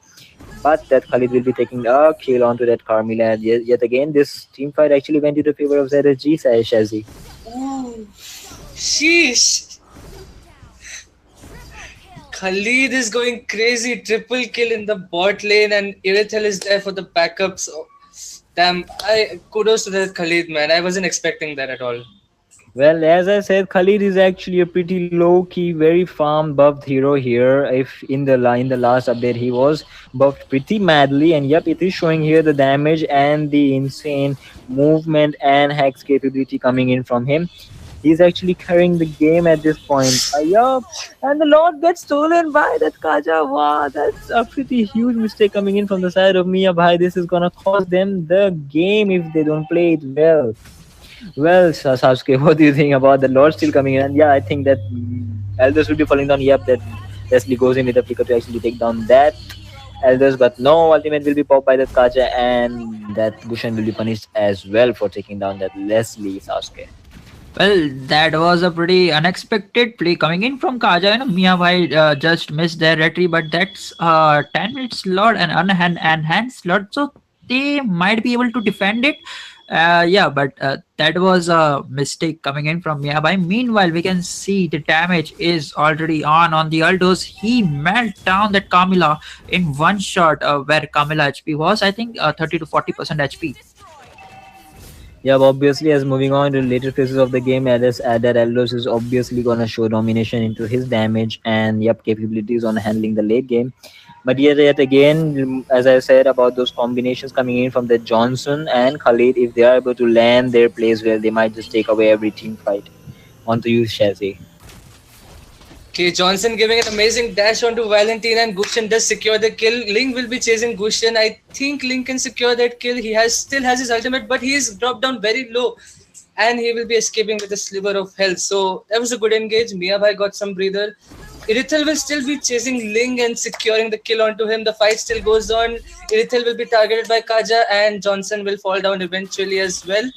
But that Khalid will be taking a kill onto that Carmilla. Yet again, this team fight actually went to the favor of ZSG, Shazi. Ooh, sheesh. Khalid is going crazy. Triple kill in the bot lane, and Irithel is there for the backup. So, damn, kudos to that Khalid, man. I wasn't expecting that at all. Well, as I said, Khalid is actually a pretty low-key, very farm buffed hero here. If in the last update he was buffed pretty madly, and yep, it is showing here the damage and the insane movement and hacks capability coming in from him. He's actually carrying the game at this point. Yup, and the Lord gets stolen by that Kaja. Wow, that's a pretty huge mistake coming in from the side of Miya. Bhai, this is gonna cost them the game if they don't play it well. Well, Sasuke, what do you think about the Lord still coming in? And yeah, I think that Elders will be falling down. Yep, that Leslie goes in with a flicker to actually take down that Elders, but no, Ultimate will be popped by that Kaja, and that Gushan will be punished as well for taking down that Leslie, Sasuke. Well, that was a pretty unexpected play coming in from Kaja. Miyabai just missed their retreat, but that's 10 minutes slot and enhanced slot, so they might be able to defend it. But that was a mistake coming in from Miyabai. Meanwhile, we can see the damage is already on the Aldos. He melted down that Camilla in one shot, where Camilla HP was, I think, 30 to 40% HP. Yeah, obviously, as moving on to later phases of the game, that Eldos is obviously gonna show domination into his damage and capabilities on handling the late game. But yet again, as I said about those combinations coming in from the Johnson and Khalid, if they are able to land their plays well, they might just take away every team fight. On to you, Shazi. Okay, Johnson giving an amazing dash onto Valentina, and Gushan does secure the kill. Link will be chasing Gushan. I think Link can secure that kill. He still has his ultimate, but he is dropped down very low, and he will be escaping with a sliver of health. So that was a good engage. Miyabai got some breather. Irithel will still be chasing Ling and securing the kill onto him. The fight still goes on. Irithel will be targeted by Kaja, and Johnson will fall down eventually as well.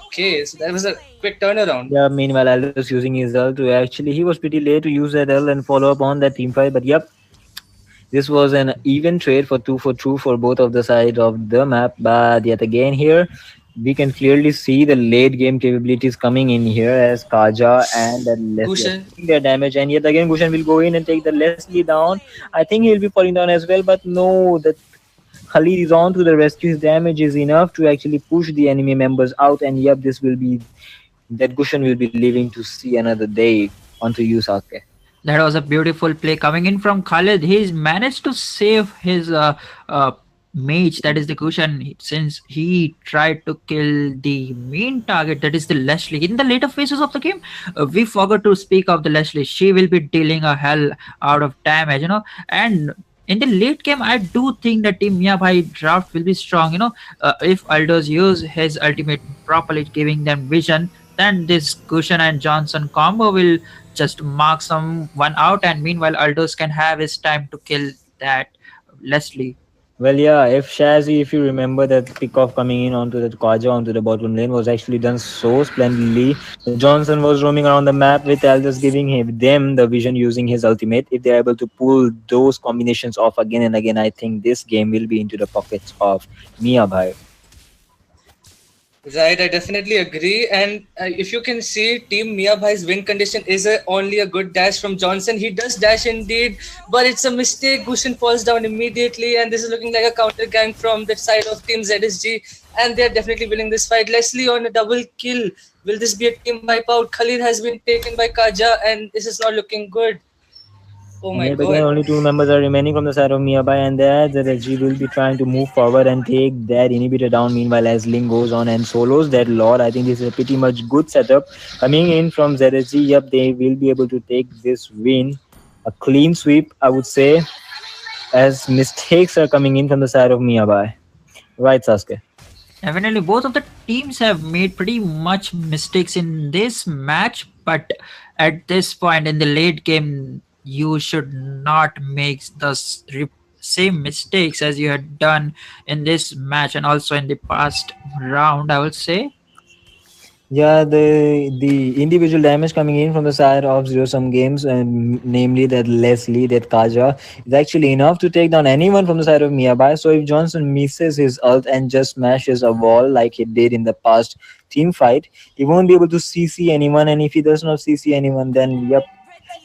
Okay, so that was a quick turnaround. Yeah, meanwhile, Aldous using his ult to actually, he was pretty late to use that ult and follow up on that team fight. But yep, this was an even trade for 2-for-2 for both of the sides of the map. But yet again here, we can clearly see the late game capabilities coming in here as Kaja and Leslie their damage. And yet again, Gushan will go in and take the Leslie down. I think he'll be falling down as well, but no, that Khalid is on to the rescue. His damage is enough to actually push the enemy members out. And yep, this will be that Gushan will be living to see another day. Onto you, Sasuke. That was a beautiful play coming in from Khalid. He's managed to save his mage, that is the question, since he tried to kill the main target, that is the Leslie. In the later phases of the game, we forgot to speak of the Leslie. She will be dealing a hell out of damage, and in the late game, I do think that Team Miya Bhai draft will be strong. If Aldous use his ultimate properly, giving them vision, then this Cushion and Johnson combo will just mark someone out, and meanwhile, Aldous can have his time to kill that Leslie. Well, yeah, if Shazzy, if you remember that pick-off coming in onto the Kaja onto the bottom lane was actually done so splendidly. Johnson was roaming around the map with Aldous giving them the vision using his ultimate. If they're able to pull those combinations off again and again, I think this game will be into the pockets of Miya Bhai. Right, I definitely agree. And if you can see, Team Miya Bhai's win condition is only a good dash from Johnson. He does dash indeed, but it's a mistake. Gushin falls down immediately, and this is looking like a counter gang from the side of Team ZSG, and they're definitely winning this fight. Leslie on a double kill. Will this be a team wipeout? Khalid has been taken by Kaja, and this is not looking good. Oh my Yet again, god. only two members are remaining from the side of Miyabai, and there ZSG will be trying to move forward and take that inhibitor down. Meanwhile, as Ling goes on and solos that Lord, I think this is a pretty much good setup coming in from ZSG. Yep, they will be able to take this win. A clean sweep, I would say, as mistakes are coming in from the side of Miyabai. Right, Sasuke? Definitely, both of the teams have made pretty much mistakes in this match, but at this point in the late game, you should not make the same mistakes as you had done in this match and also in the past round, I would say. Yeah, the individual damage coming in from the side of zero sum games, and namely that Leslie, that Kaja, is actually enough to take down anyone from the side of Miyabai. So if Johnson misses his ult and just smashes a wall like he did in the past team fight, he won't be able to CC anyone. And if he does not CC anyone, then yep,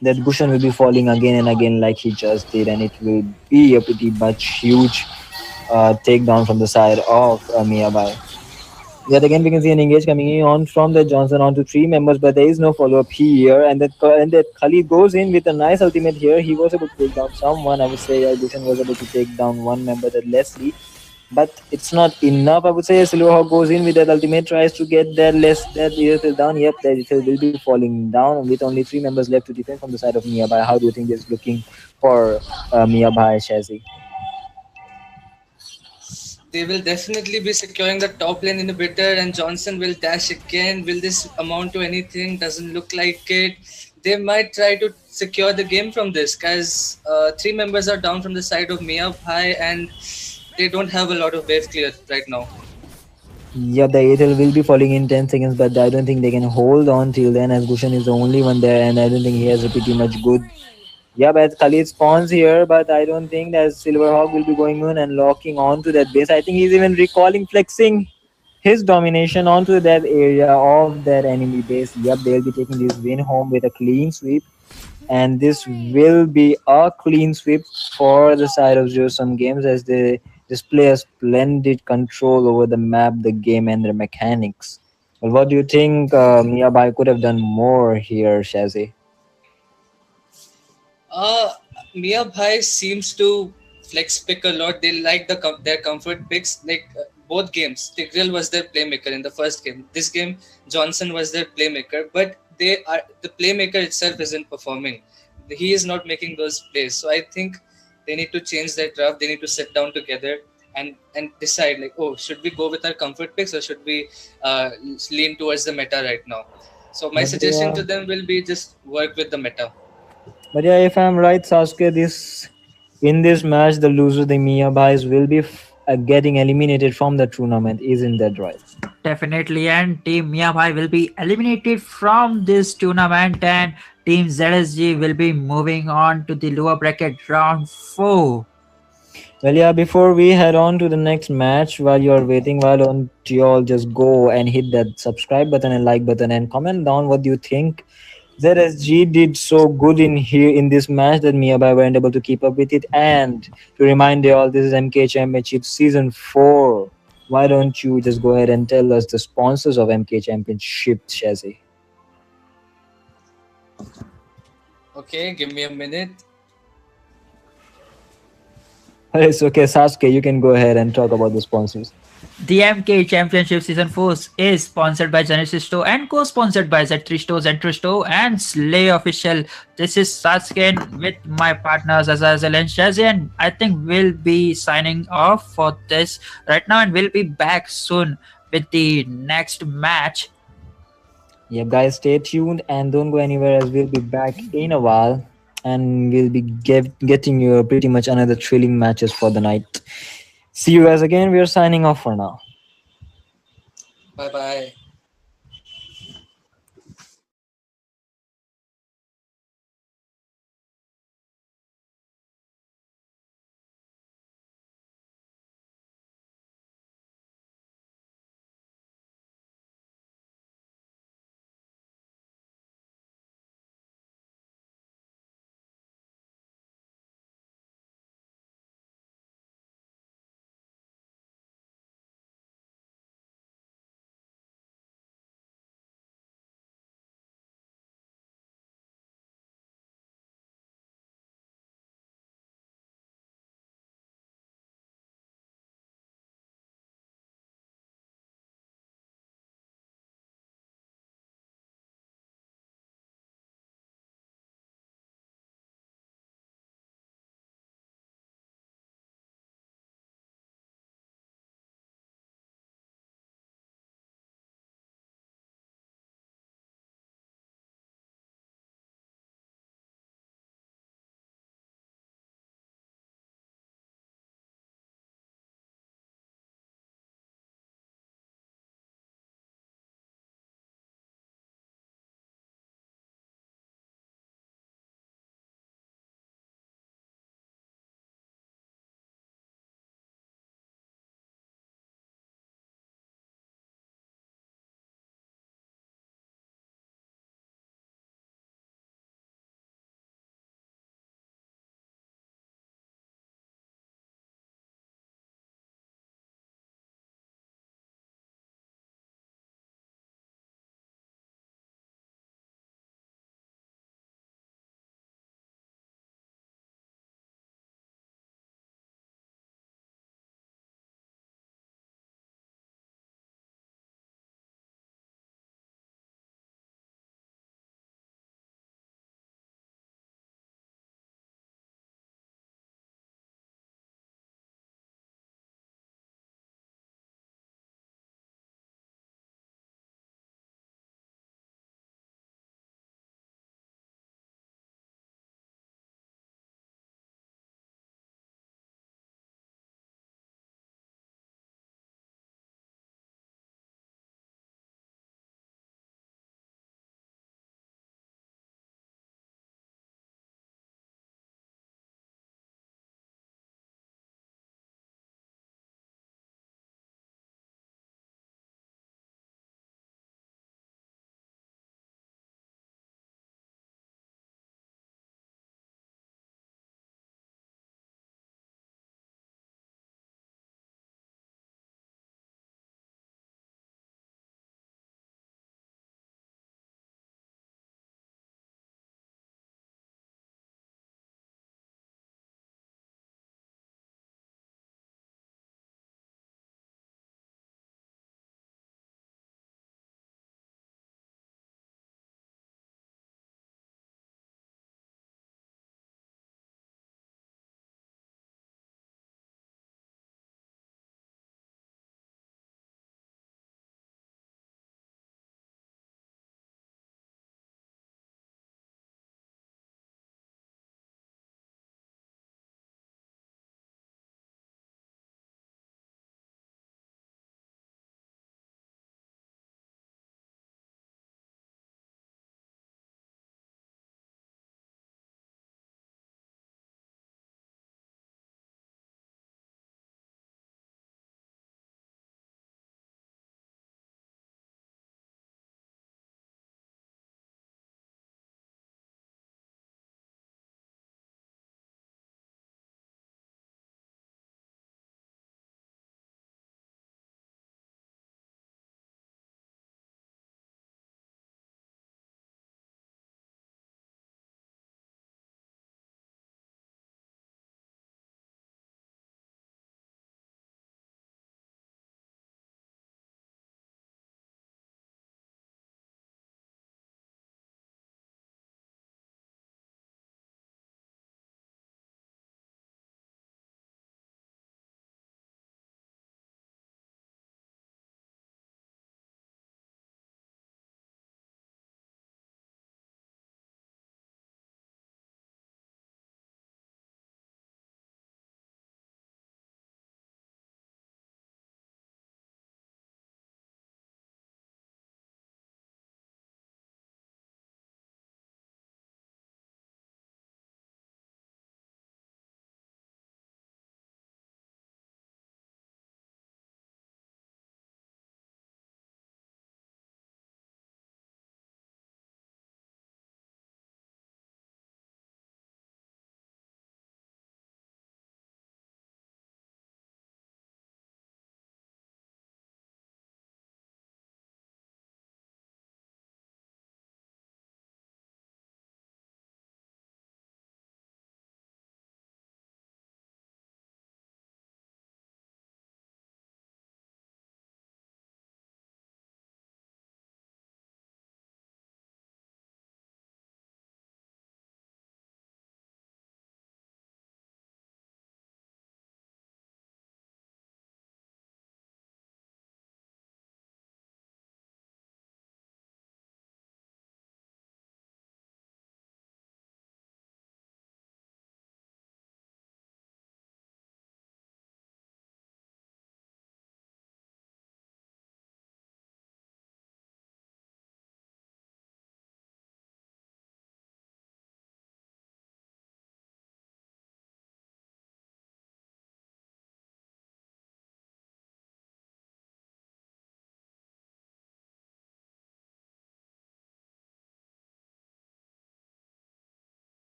that Gushan will be falling again and again like he just did, and it will be a pretty much huge takedown from the side of Miyabai. Yet again, we can see an engage coming in on from the Johnson onto three members, but there is no follow up here. And that Khalid goes in with a nice ultimate here. He was able to take down someone. I would say Gushan was able to take down one member, that Leslie. But it's not enough. I would say Silverhawk goes in with that ultimate, tries to get that Earthil down. Yep, that Earthil will be falling down with only three members left to defend from the side of Miyabai. How do you think this is looking for Miyabai, Shazi? They will definitely be securing the top lane in a bitter, and Johnson will dash again. Will this amount to anything? Doesn't look like it. They might try to secure the game from this, because three members are down from the side of Miya Bhai, and they don't have a lot of wave clear right now. Yeah, the Aethel will be falling in 10 seconds, but I don't think they can hold on till then, as Gushan is the only one there, and I don't think he has a pretty much good. Yeah, but Khalid spawns here, but I don't think that Silverhawk will be going on and locking onto that base. I think he's even recalling, flexing his domination onto that area of that enemy base. Yep, they'll be taking this win home with a clean sweep, and this will be a clean sweep for the side of Zero Sum Games, as they display a splendid control over the map, the game, and the mechanics. Well, what do you think Miyabai could have done more here, Shazi? Miya Bhai seems to flex pick a lot. They like their comfort picks. Like both games, Tigreal was their playmaker in the first game. This game, Johnson was their playmaker, but the playmaker itself isn't performing. He is not making those plays. So I think they need to change their draft. They need to sit down together and decide, like, oh, should we go with our comfort picks or should we lean towards the meta right now? So my suggestion to them will be just work with the meta. But yeah, if I'm right, Sasuke, in this match, the loser, the Miyabais, will be getting eliminated from the tournament. Isn't that right? Definitely, and Team Miya Bhai will be eliminated from this tournament, and Team ZSG will be moving on to the lower bracket round 4. Well, yeah, before we head on to the next match, while you're waiting, why don't you all just go and hit that subscribe button and like button and comment down what you think. ZSG did so good in this match that Miyabai weren't able to keep up with it. And to remind you all, this is MK Championship Season 4. Why don't you just go ahead and tell us the sponsors of MK Championship, Shazi? Okay, give me a minute. It's okay, Sasuke. You can go ahead and talk about the sponsors. The MKE Championship Season 4 is sponsored by Zentro Store and co-sponsored by Z3 Store, Zentro Store, and Slay Official. This is Sasuke with my partners Azazel and Shazzy, and I think we'll be signing off for this right now, and we'll be back soon with the next match. Yep, guys, stay tuned and don't go anywhere as we'll be back in a while and we'll be getting you pretty much another thrilling matches for the night. See you guys again. We are signing off for now. Bye bye.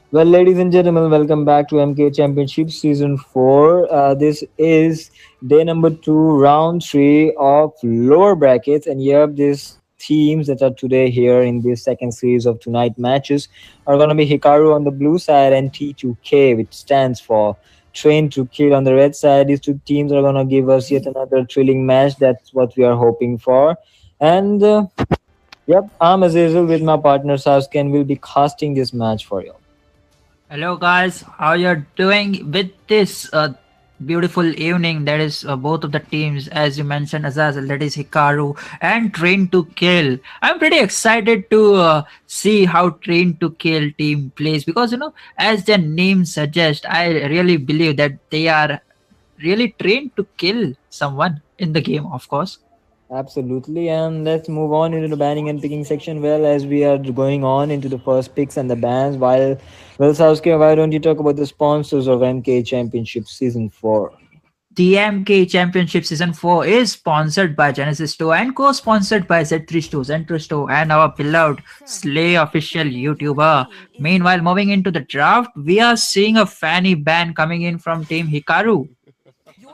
Well, ladies and gentlemen, welcome back to MK Championship Season 4. This is day number 2, round 3 of lower brackets. And yep, these teams that are today here in this second series of tonight matches are going to be Hikaru on the blue side and T2K, which stands for Train to Kill on the red side. These two teams are going to give us yet another thrilling match. That's what we are hoping for. And yep, I'm Azizel with my partner Sasuke, and we'll be casting this match for you. Hello guys, how you're doing with this beautiful evening? That is both of the teams, as you mentioned, Azazel, that is Hikaru and Train to Kill. I'm pretty excited to see how Train to Kill team plays because as their name suggests, I really believe that they are really trained to kill someone in the game, of course. Absolutely, and let's move on into the banning and picking section. Well, as we are going on into the first picks and the bans, well, Sasuke, why don't you talk about the sponsors of MK Championship Season 4? The MKE Championship Season 4 is sponsored by Genesis Store and co-sponsored by Zentro Store and our beloved Slay official YouTuber. Meanwhile, moving into the draft, we are seeing a fanny ban coming in from Team Hikaru.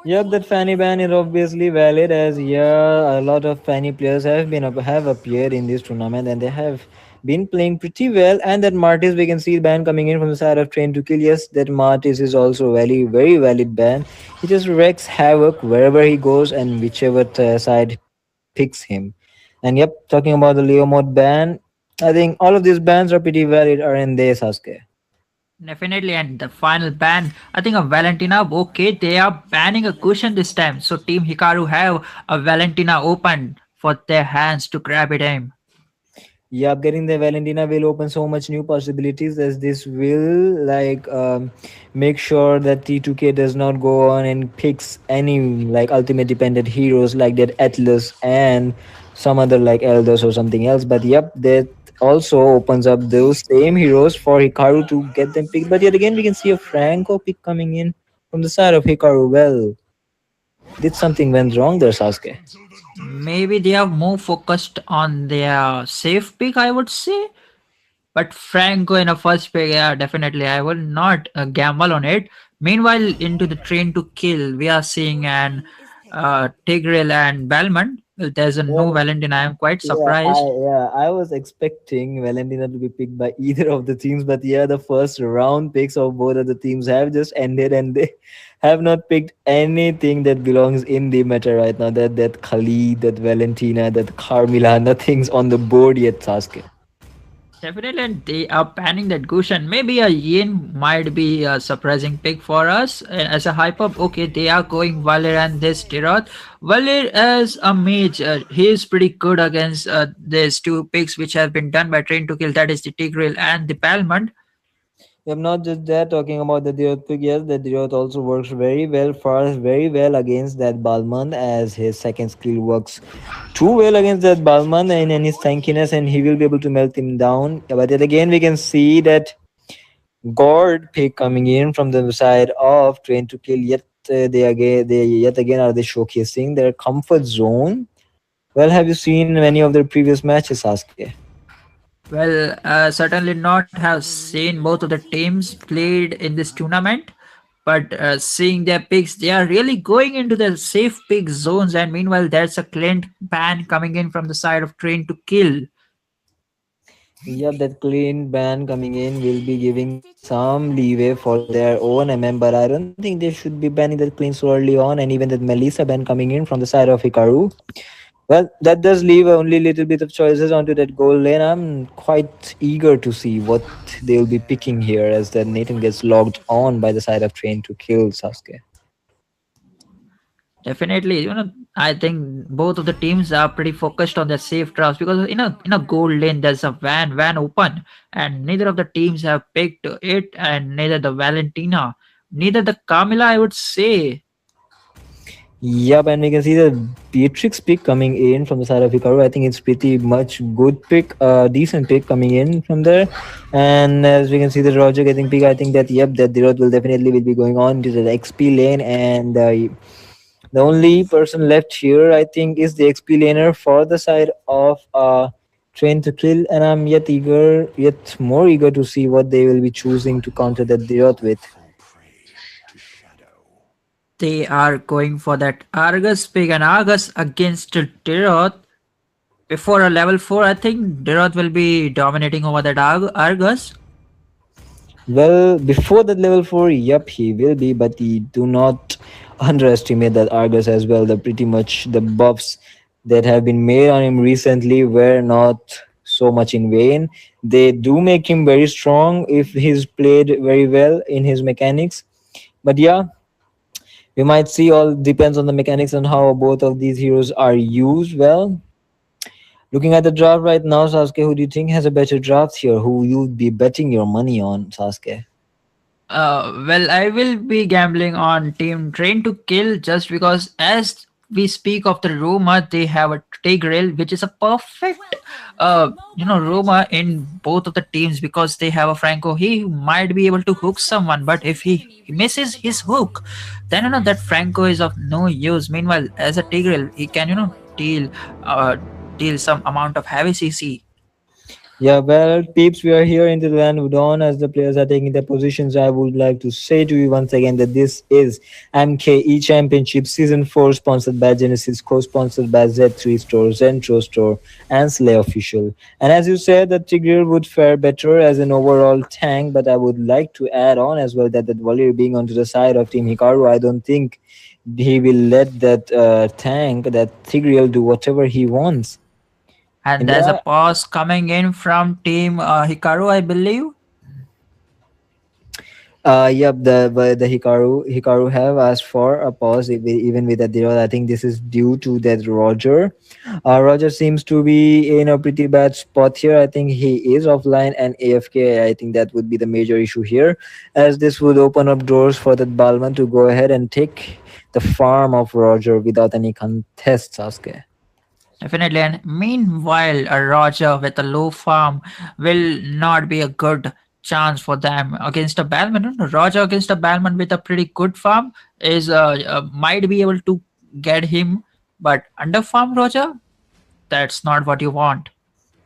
Yep, that fanny ban is obviously valid, as yeah, a lot of fanny players have appeared in this tournament and they have been playing pretty well. And that Martis, we can see ban coming in from the side of Train to Kill. Yes, that Martis is also very valid ban. He just wreaks havoc wherever he goes and whichever side picks him. And yep, talking about the Leo mode ban, I think all of these bans are pretty valid, aren't they, Sasuke? Definitely, and the final ban, I think of Valentina, okay, they are banning a cushion this time. So Team Hikaru have a Valentina open for their hands to grab it aim. Yeah, getting the Valentina will open so much new possibilities, as this will make sure that T2K does not go on and picks any like ultimate dependent heroes like that Atlas and some other like Elders or something else. But yep, that also opens up those same heroes for Hikaru to get them picked. But yet again, we can see a Franco pick coming in from the side of Hikaru. Well, did something went wrong there, Sasuke? Maybe they are more focused on their safe pick, I would say. But Franco in a first pick, yeah, definitely, I will not gamble on it. Meanwhile, into the Train to Kill, we are seeing an Tigreal and Balmond. Well, there's a no Well, Valentina. I'm quite yeah, surprised. I was expecting Valentina to be picked by either of the teams, but yeah, the first round picks of both of the teams have just ended, and they have not picked anything that belongs in the meta right now. That Khalid, that Valentina, that Carmilla, nothing's on the board yet, Sasuke. Definitely, and they are banning that Gushan. Maybe a Yin might be a surprising pick for us. As a hype up, okay, they are going Valir and this Tirot. Valir as a mage, he is pretty good against these two picks which have been done by Train to Kill, that is the Tigreal and the Palmond. I'm not just that talking about the Diot pick. Yes, the Diot also works very well for us, very well against that Balmond, as his second skill works too well against that Balmond and in his tankiness, and he will be able to melt him down. But yet again, we can see that Gord pick coming in from the side of Train to Kill. Yet they yet again are they showcasing their comfort zone. Well, have you seen many of their previous matches, Sasuke? Well, certainly not have seen both of the teams played in this tournament, but seeing their picks, they are really going into the safe pick zones. And meanwhile, there's a Clint ban coming in from the side of Train to Kill. Yeah, that clean ban coming in will be giving some leeway for their own MM, but I don't think they should be banning that clean so early on. And even that Melissa ban coming in from the side of Hikaru. Well, that does leave only little bit of choices onto that goal lane. I'm quite eager to see what they'll be picking here as that Nathan gets logged on by the side of Train to Kill, Sasuke. Definitely, I think both of the teams are pretty focused on their safe drafts because in a gold lane there's a van open, and neither of the teams have picked it, and neither the Valentina, neither the Camila, I would say. Yep, and we can see the Beatrix pick coming in from the side of Hikaru. I think it's pretty much good pick, decent pick coming in from there. And as we can see the Roger getting pick, I think that yep, that the road will definitely will be going on to the XP lane, and the only person left here, I think, is the XP laner for the side of Train to Kill, and I'm yet more eager to see what they will be choosing to counter that Dirot with. They are going for that Argus pick, and Argus against Diroth. Before a level 4, I think Diroth will be dominating over that Argus. Well, before that level 4, yep, he will be, but do not underestimate that Argus as well. The pretty much the buffs that have been made on him recently were not so much in vain. They do make him very strong if he's played very well in his mechanics. But yeah, we might see. All depends on the mechanics and how both of these heroes are used well. Looking at the draft right now, Sasuke, who do you think has a better draft here? Who you'd be betting your money on, Sasuke? Well, I will be gambling on Team Train to Kill just because, as we speak of the Roma, they have a Tigreal, which is a perfect, Roma in both of the teams because they have a Franco. He might be able to hook someone, but if he misses his hook, then that Franco is of no use. Meanwhile, as a Tigreal, he can deal some amount of heavy CC. Yeah, well, peeps, we are here into the land of dawn as the players are taking their positions. I would like to say to you once again that this is MKE Championship Season 4, sponsored by Genesis, co-sponsored by Z3 Store, Zentro Store, and Slay Official. And as you said, that Tigreal would fare better as an overall tank, but I would like to add on as well that Valir being onto the side of Team Hikaru, I don't think he will let that tank, that Tigreal, do whatever he wants. And there's a pause coming in from Team Hikaru, I believe. Yep, the Hikaru have asked for a pause even with that Dirot. I think this is due to that Roger. Roger seems to be in a pretty bad spot here. I think he is offline and AFK. I think that would be the major issue here, as this would open up doors for that Balman to go ahead and take the farm of Roger without any contest, Sasuke. Definitely. And meanwhile, a Roger with a low farm will not be a good chance for them against a Balman. Roger against a Balman with a pretty good farm is might be able to get him, but under farm Roger, that's not what you want.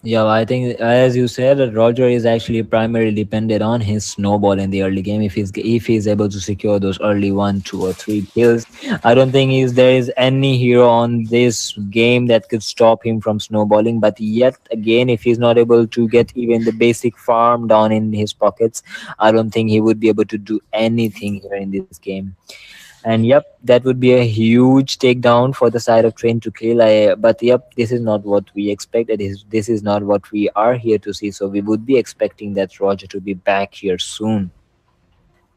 Yeah, I think as you said, that Roger is actually primarily dependent on his snowball in the early game. If he's able to secure those early 1, 2, or 3 kills, I don't think there is any hero on this game that could stop him from snowballing. But yet again, if he's not able to get even the basic farm down in his pockets, I don't think he would be able to do anything here in this game. And yep, that would be a huge takedown for the side of Train to Kill. But yep, this is not what we expected. This is not what we are here to see. So we would be expecting that Roger to be back here soon.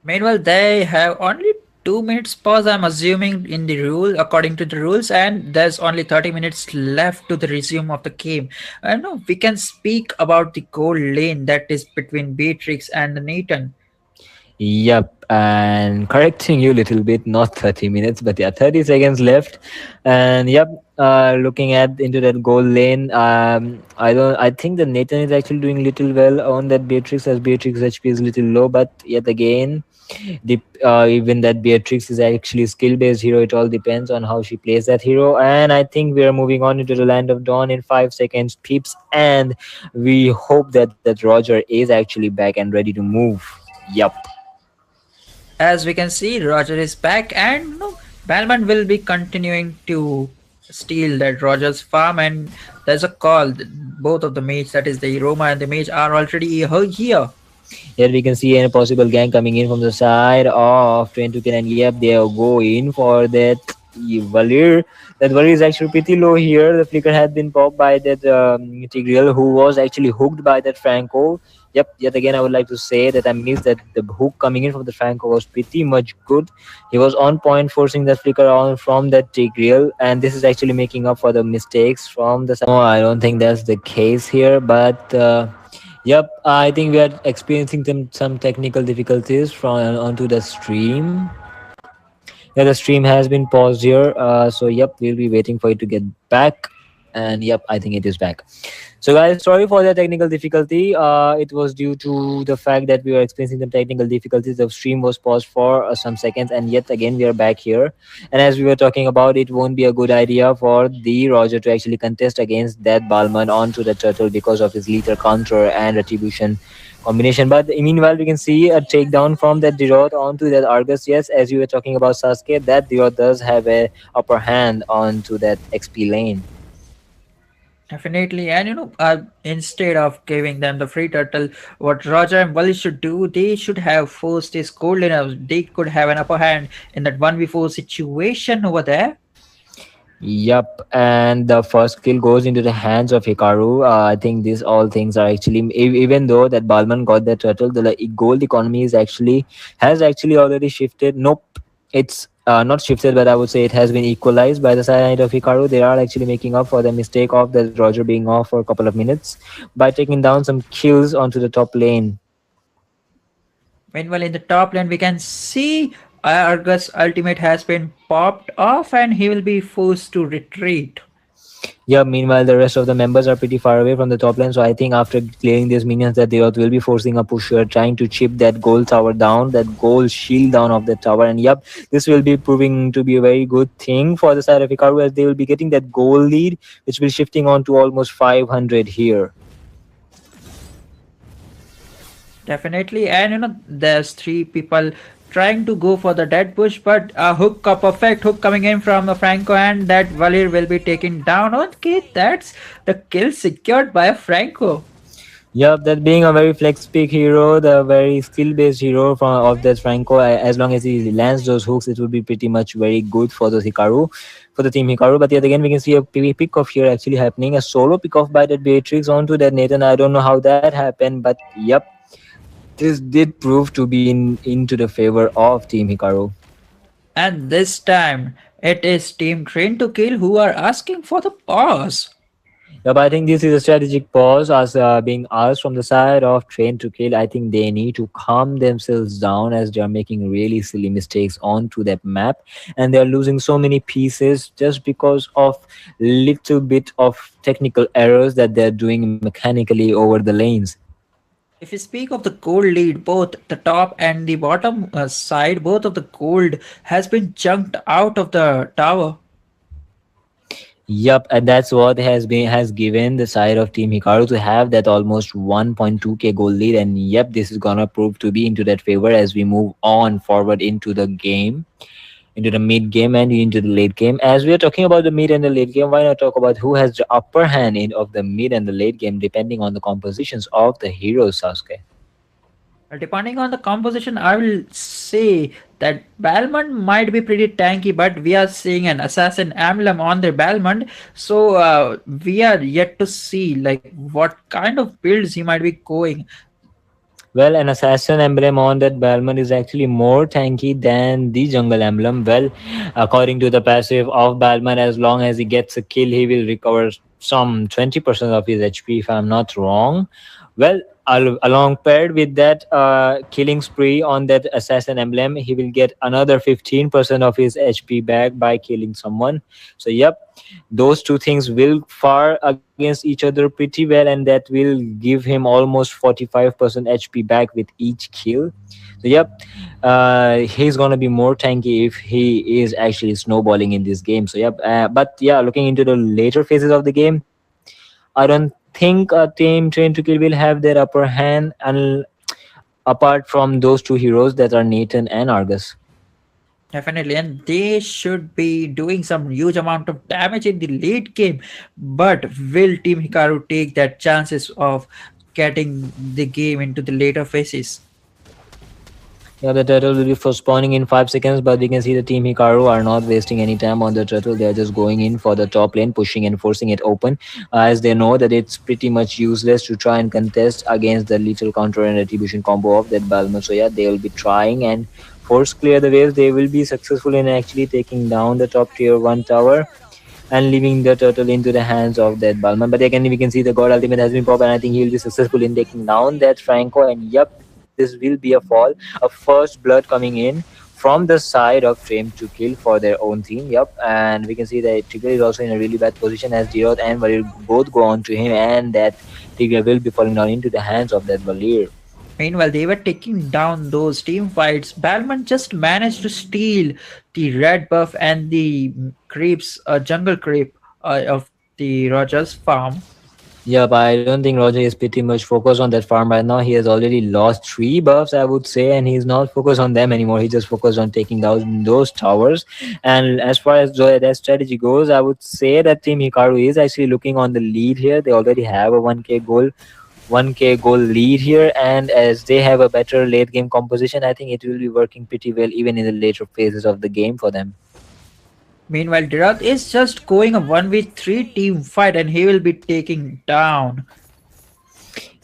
Meanwhile, they have only 2 minutes pause, I'm assuming, in the rule, according to the rules, and there's only 30 minutes left to the resume of the game. I know we can speak about the gold lane that is between Beatrix and Nathan. Yep, and correcting you a little bit, not 30 minutes, but yeah, 30 seconds left. And yep, looking into that goal lane, I think that Nathan is actually doing little well on that Beatrix, as Beatrix HP is little low, but yet again, even that Beatrix is actually skill-based hero. It all depends on how she plays that hero. And I think we are moving on into the land of dawn in 5 seconds, peeps, and we hope that Roger is actually back and ready to move. Yep. As we can see, Roger is back, and Balman will be continuing to steal that Roger's farm, and there's a call. Both of the mages, that is the Roma and the mage, are already here. Here we can see a possible gang coming in from the side of Train to Kill, and yep, they go in for that Valir. That Valir is actually pretty low here. The flicker had been popped by that Tigreal, who was actually hooked by that Franco. Yep, yet again, I would like to say that I missed that the hook coming in from the Franco was pretty much good. He was on point, forcing that flicker on from that Tigreal, and this is actually making up for the mistakes from the... No, I don't think that's the case here, but yep, I think we are experiencing some technical difficulties onto the stream. Yeah, the stream has been paused here, so yep, we'll be waiting for it to get back. And yep, I think it is back. So guys, sorry for the technical difficulty. It was due to the fact that we were experiencing some technical difficulties. The stream was paused for some seconds, and yet again we are back here. And as we were talking about, it won't be a good idea for the Roger to actually contest against that Balman onto the turtle because of his lethal counter and retribution combination. But meanwhile, we can see a takedown from that Dirot onto that Argus. Yes, as you were talking about Sasuke, that Dirot does have a upper hand onto that XP lane. Definitely, and instead of giving them the free turtle, what Roger and Wally should do, they should have forced his gold enough. They could have an upper hand in that 1v4 situation over there. Yep, and the first kill goes into the hands of Hikaru. I think these all things are actually, even though that Balman got the turtle, the gold economy has actually already shifted. Nope, it's not shifted, but I would say it has been equalized by the side of Hikaru. They are actually making up for the mistake of that Roger being off for a couple of minutes by taking down some kills onto the top lane. Meanwhile, in the top lane, we can see Argus' ultimate has been popped off and he will be forced to retreat. Yeah, meanwhile, the rest of the members are pretty far away from the top lane. So I think after clearing these minions, that they will be forcing a pusher, trying to chip that gold tower down, that gold shield down of the tower. And yep, this will be proving to be a very good thing for the side of Hikaru, as they will be getting that gold lead, which will be shifting on to almost 500 here. Definitely, and there's 3 people trying to go for the dead push, but a perfect hook coming in from the Franco, and that Valir will be taken down. Okay, that's the kill secured by Franco. Yep, that being a very flex pick hero, the very skill-based hero of that Franco, as long as he lands those hooks, it would be pretty much very good for the team Hikaru. But yet again, we can see a pick-off here actually happening, a solo pick-off by that Beatrix onto that Nathan. I don't know how that happened, but yep, this did prove to be into the favor of Team Hikaru. And this time, it is Team Train to Kill who are asking for the pause. Yeah, but I think this is a strategic pause as being asked from the side of Train to Kill. I think they need to calm themselves down as they are making really silly mistakes onto that map. And they are losing so many pieces just because of little bit of technical errors that they're doing mechanically over the lanes. If you speak of the gold lead, both the top and the bottom side, both of the gold has been chunked out of the tower. Yep, and that's what has given the side of Team Hikaru to have that almost 1.2k gold lead. And yep, this is gonna prove to be into that favor as we move on forward into the game, into the mid game and into the late game. As we are talking about the mid and the late game, why not talk about who has the upper hand in of the mid and the late game, depending on the compositions of the heroes, Sasuke? Depending on the composition, I will say that Balmond might be pretty tanky, but we are seeing an assassin emblem on the Balmond, so we are yet to see like what kind of builds he might be going. Well, an assassin emblem on that Balmond is actually more tanky than the jungle emblem. Well, according to the passive of Balmond, as long as he gets a kill, he will recover some 20% of his HP, if I'm not wrong. Well, along paired with that killing spree on that assassin emblem, he will get another 15% of his HP back by killing someone. So yep, those two things will far against each other pretty well, and that will give him almost 45% HP back with each kill. So yep, he's gonna be more tanky if he is actually snowballing in this game. So yep, but yeah, looking into the later phases of the game, I don't think Team Train to Kill will have their upper hand, and apart from those two heroes that are Nathan and Argus. Definitely, and they should be doing some huge amount of damage in the late game. But will Team Hikaru take that chances of getting the game into the later phases? Yeah, the turtle will be for spawning in 5 seconds, but we can see the Team Hikaru are not wasting any time on the turtle. They are just going in for the top lane, pushing and forcing it open, as they know that it's pretty much useless to try and contest against the lethal counter and retribution combo of that Balmond. So yeah, they will be trying and force clear the waves. They will be successful in actually taking down the top tier 1 tower and leaving the turtle into the hands of that Balmond. But again, we can see the God Ultimate has been popped, and I think he will be successful in taking down that Franco. And yep, this will be a fall, a first blood coming in from the side of Train to kill for their own team. Yep, and we can see that Tigger is also in a really bad position as Dirot and Valir both go on to him, and that Tigger will be falling down into the hands of that Valir. Meanwhile, they were taking down those team fights. Balman just managed to steal the red buff and the creeps, jungle creep of the Rogers farm. Yep, I don't think Roger is pretty much focused on that farm right now. He has already lost 3 buffs, I would say, and he's not focused on them anymore. He just focused on taking down those towers. And as far as that strategy goes, I would say that Team Hikaru is actually looking on the lead here. They already have a 1k goal lead here, and as they have a better late game composition, I think it will be working pretty well even in the later phases of the game for them. Meanwhile, Dirath is just going a 1v3 team fight and he will be taking down.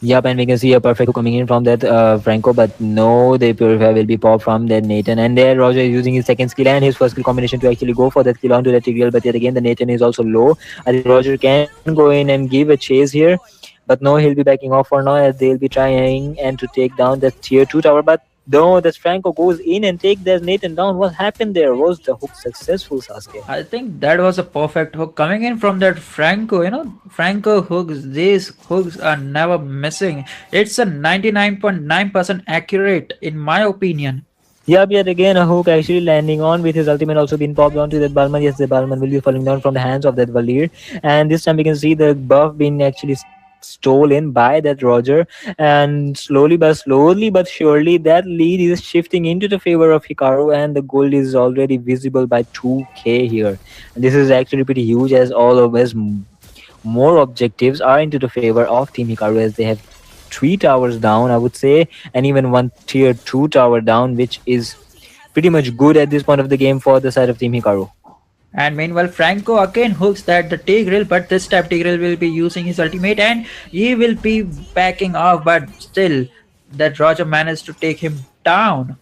Yep, and we can see a perfect hook coming in from that Franco, but no, the Purifier will be popped from that Nathan. And there Roger is using his second skill and his first skill combination to actually go for that kill onto that Tigreal, but yet again the Nathan is also low. I think Roger can go in and give a chase here, but no, he'll be backing off for now as they'll be trying and to take down that tier 2 tower, but no, that Franco goes in and take that Nathan down. What happened there? Was the hook successful, Sasuke? I think that was a perfect hook coming in from that Franco. Franco hooks, these hooks are never missing. It's a 99.9% accurate in my opinion. Yep, yet again a hook actually landing on with his ultimate also being popped onto that Balman. Yes, the Balman will be falling down from the hands of that Valir. And this time we can see the buff being actually stolen by that Roger, and slowly but surely that lead is shifting into the favor of Hikaru, and the gold is already visible by 2k here. And this is actually pretty huge as all of us more objectives are into the favor of Team Hikaru as they have 3 towers down, I would say, and even 1 tier 2 tower down, which is pretty much good at this point of the game for the side of Team Hikaru. And meanwhile, Franco again hooks that the Tigreal, but this time Tigreal will be using his ultimate and he will be backing off, but still that Roger managed to take him down.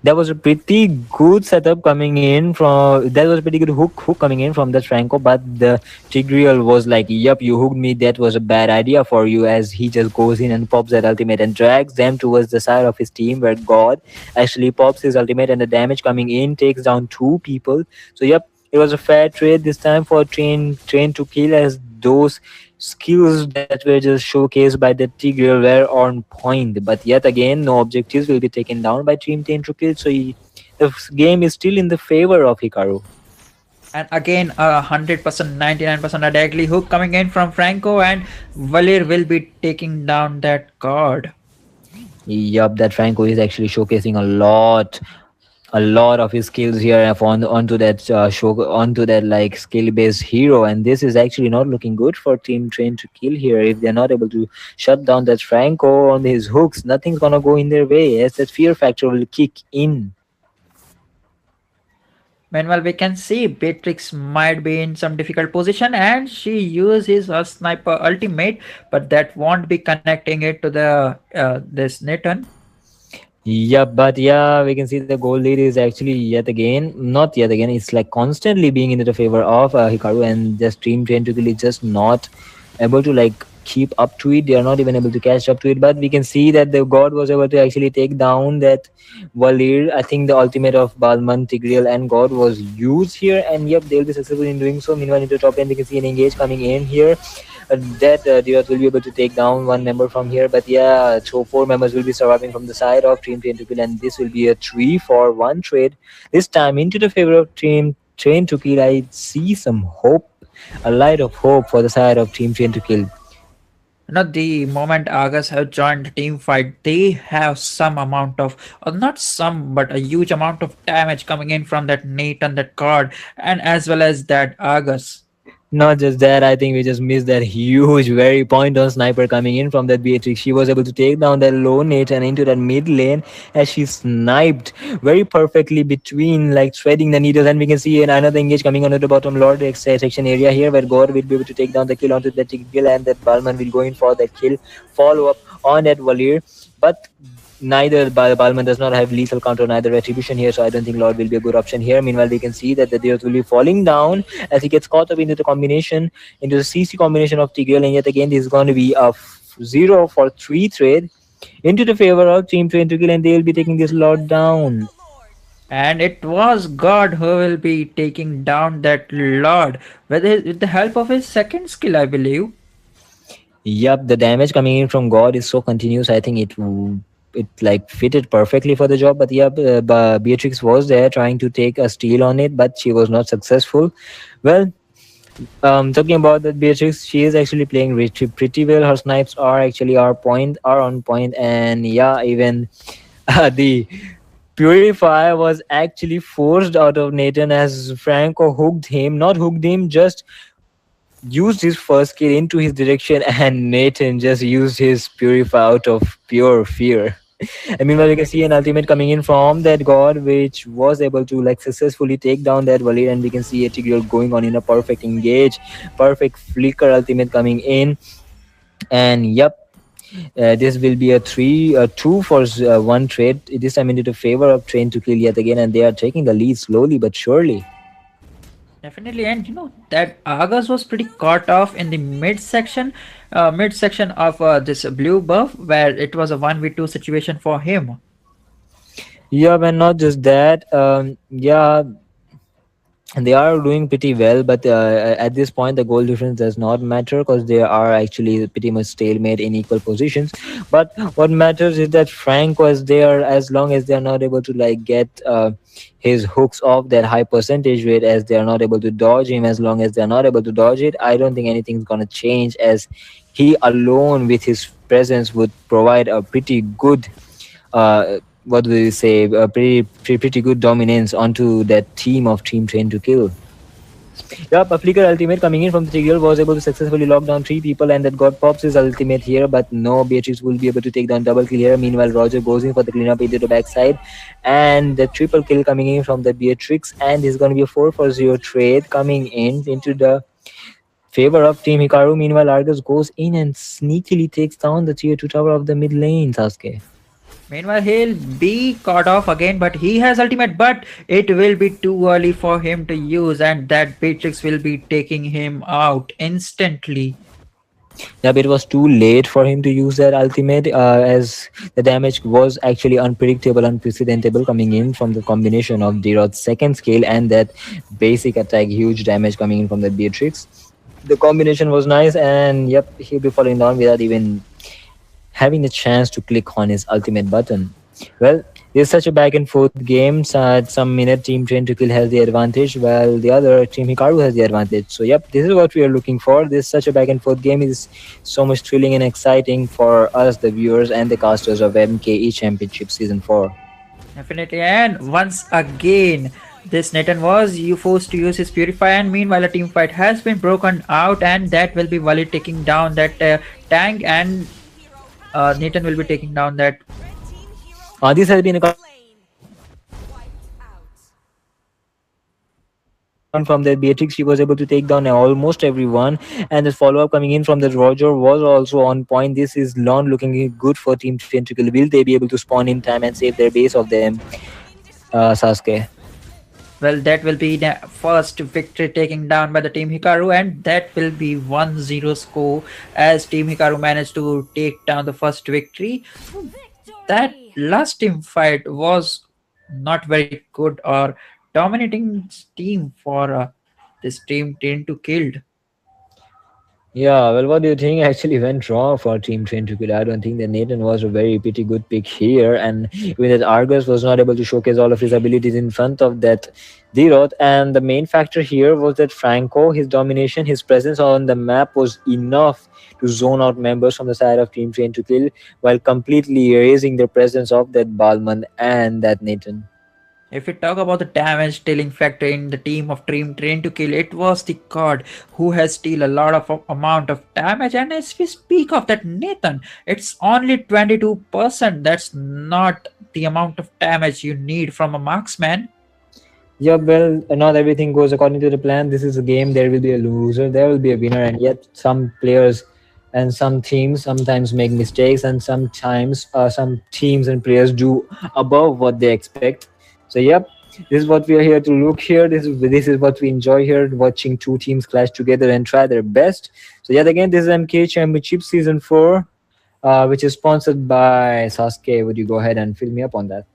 That was a pretty good setup coming in from, that was a pretty good hook coming in from that Franco, but the Tigreal was like, yep, you hooked me, that was a bad idea for you, as he just goes in and pops that ultimate and drags them towards the side of his team where God actually pops his ultimate, and the damage coming in takes down 2 people. So yep, it was a fair trade this time for Train to kill, as those skills that were just showcased by the Tigreal were on point. But yet again, no objectives will be taken down by Team Train to kill, so the game is still in the favor of Hikaru. And again, 100%, 99% a deadly hook coming in from Franco, and Valir will be taking down that guard. Yup, that Franco is actually showcasing a lot of his skills here onto that like skill-based hero, and this is actually not looking good for Team Train to kill here. If they're not able to shut down that Franco on his hooks, nothing's gonna go in their way, as that fear factor will kick in. Meanwhile, we can see Beatrix might be in some difficult position and she uses her sniper ultimate, but that won't be connecting it to the this Nathan. Yeah, but yeah, we can see the goal lead is actually not yet again, it's like constantly being into the favor of Hikaru, and the Team Train to kill is just not able to like keep up to it. They are not even able to catch up to it, but we can see that the God was able to actually take down that Valir. I think the ultimate of Balman, Tigreal and God was used here, and yep, they'll be successful in doing so. Meanwhile, into top lane we can see an engage coming in here. That Dirot will be able to take down 1 member from here, but yeah, so 4 members will be surviving from the side of Team Train to kill, and this will be a 3-for-1 trade this time into the favor of Team Train to kill. I see some hope, a light of hope for the side of Team Train to kill. The moment Argus have joined the team fight, they have some amount of, or not some, but a huge amount of damage coming in from that Nathan, that card, and as well as that Argus. Not just that, I think we just missed that huge, very point-on sniper coming in from that Beatrix. She was able to take down that low Nathan into that mid lane as she sniped very perfectly between like threading the needles, and we can see another engage coming onto the bottom lord section area here where God will be able to take down the kill onto that kill, and that Balman will go in for that kill follow-up on that Valir. But neither Balman does not have lethal counter, neither retribution here, so I don't think Lord will be a good option here. Meanwhile, we can see that the Dirot will be falling down as he gets caught up into the CC combination of Tigreal, and yet again this is going to be a 0-for-3 trade into the favor of Team Train to kill, and they will be taking this Lord down. And it was God who will be taking down that Lord with the help of his second skill, I believe. Yep, the damage coming in from God is so continuous. I think it like fitted perfectly for the job. But yep, Beatrix was there trying to take a steal on it, but she was not successful. Well, talking about that Beatrix, she is actually playing pretty well. Her snipes are actually are on point, and yeah, even the Purify was actually forced out of Nathan as Franco hooked him, not hooked him, just used his first skill into his direction, and Nathan just used his Purify out of pure fear. I mean, well, you can see an ultimate coming in from that god, which was able to like successfully take down that Valid, and we can see a Tigreal going on in a perfect engage, perfect flicker ultimate coming in, and yep. This will be a 2 for 1 trade. This time into the favor of Train to Kill yet again, and they are taking the lead slowly but surely. Definitely, and that Argus was pretty caught off in the mid section of this blue buff, where it was a 1v2 situation for him. Yeah, but not just that. Yeah, they are doing pretty well, but at this point the goal difference does not matter because they are actually pretty much stalemate in equal positions. But what matters is that Frank was there. As long as they are not able to like get his hooks off that high percentage rate, as they are not able to dodge him, as long as they are not able to dodge it, I don't think anything's gonna change, as he alone with his presence would provide a pretty good what do we say, a pretty good dominance onto that team of Team Train to Kill. Yep, a flicker ultimate coming in from the Tigreal was able to successfully lock down 3 people, and that God pops his ultimate here, but no, Beatrix will be able to take down double kill here. Meanwhile, Roger goes in for the cleanup into the backside, and the triple kill coming in from the Beatrix, and this is going to be a 4 for 0 trade coming in into the favor of Team Hikaru. Meanwhile, Argus goes in and sneakily takes down the tier 2 tower of the mid lane, Sasuke. Meanwhile, he'll be caught off again, but he has ultimate, but it will be too early for him to use, and that Beatrix will be taking him out instantly. Yeah, but it was too late for him to use that ultimate, as the damage was actually unpredictable, unprecedentable, coming in from the combination of D-Rod's second skill and that basic attack, huge damage coming in from the Beatrix. The combination was nice, and yep, he'll be falling down without even having the chance to click on his ultimate button. Well, it's such a back and forth game. So at some minute, Team Train to Kill has the advantage, while the other Team Hikaru has the advantage. So yep, this is what we are looking for. This such a back and forth game is so much thrilling and exciting for us, the viewers and the casters of MKE Championship Season 4. Definitely, and once again, this Nathan was forced to use his Purify, and meanwhile a team fight has been broken out, and that will be Wally taking down that tank, and Nathan will be taking down that. This has been a from the Beatrix. She was able to take down almost everyone, and the follow-up coming in from the Roger was also on point. This is Lon looking good for Team Tentacle. Will they be able to spawn in time and save their base of them, Sasuke? Well, that will be the first victory taken down by the Team Hikaru, and that will be 1-0 score as Team Hikaru managed to take down the first victory. That last team fight was not very good or dominating team for this Team Train to Kill. Yeah, well, what do you think actually went wrong for Team Train to Kill? I don't think that Nathan was a pretty good pick here, and even that Argus was not able to showcase all of his abilities in front of that D-Rod. And the main factor here was that Franco, his domination, his presence on the map was enough to zone out members from the side of Team Train to Kill, while completely erasing the presence of that Balman and that Nathan. If we talk about the damage dealing factor in the team of Team Train to Kill, it was the god who has dealt a lot of amount of damage. And as we speak of that Nathan, it's only 22%. That's not the amount of damage you need from a marksman. Yeah, well, not everything goes according to the plan. This is a game. There will be a loser, there will be a winner, and yet some players and some teams sometimes make mistakes, and sometimes some teams and players do above what they expect. So yep, this is what we are here to look here. This is what we enjoy here, watching two teams clash together and try their best. So yet again, this is MKE Championship Season 4, which is sponsored by Sasuke. Would you go ahead and fill me up on that?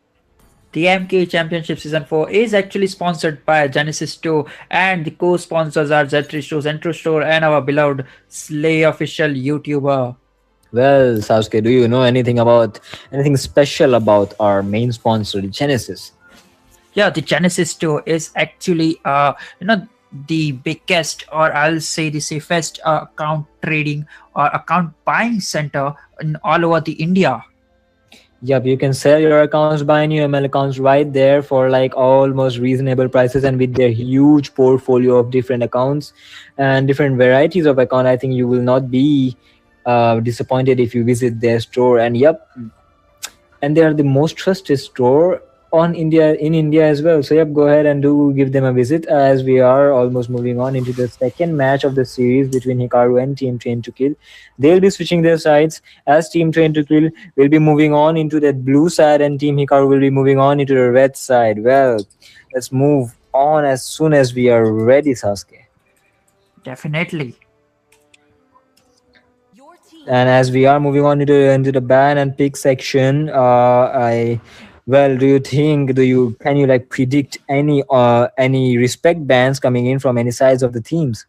The MKE Championship Season 4 is actually sponsored by Genesis Store, and the co-sponsors are Zentro Store, and our beloved Slay official YouTuber. Well, Sasuke, do you know anything special about our main sponsor, Genesis? Yeah, the Genesis Store is actually the biggest, or I'll say the safest account trading or account buying center in all over the India. Yep, you can sell your accounts, buy new ML accounts right there for like almost reasonable prices, and with their huge portfolio of different accounts and different varieties of account, I think you will not be disappointed if you visit their store. And yep, and they are the most trusted store in India as well. So yep, go ahead and do give them a visit, as we are almost moving on into the second match of the series between Hikaru and Team Train to Kill. They'll be switching their sides, as Team Train to Kill will be moving on into that blue side and Team Hikaru will be moving on into the red side. Well, let's move on as soon as we are ready, Sasuke. Definitely. And as we are moving on into the ban and pick section, do you think, can you like predict any respect bans coming in from any sides of the teams?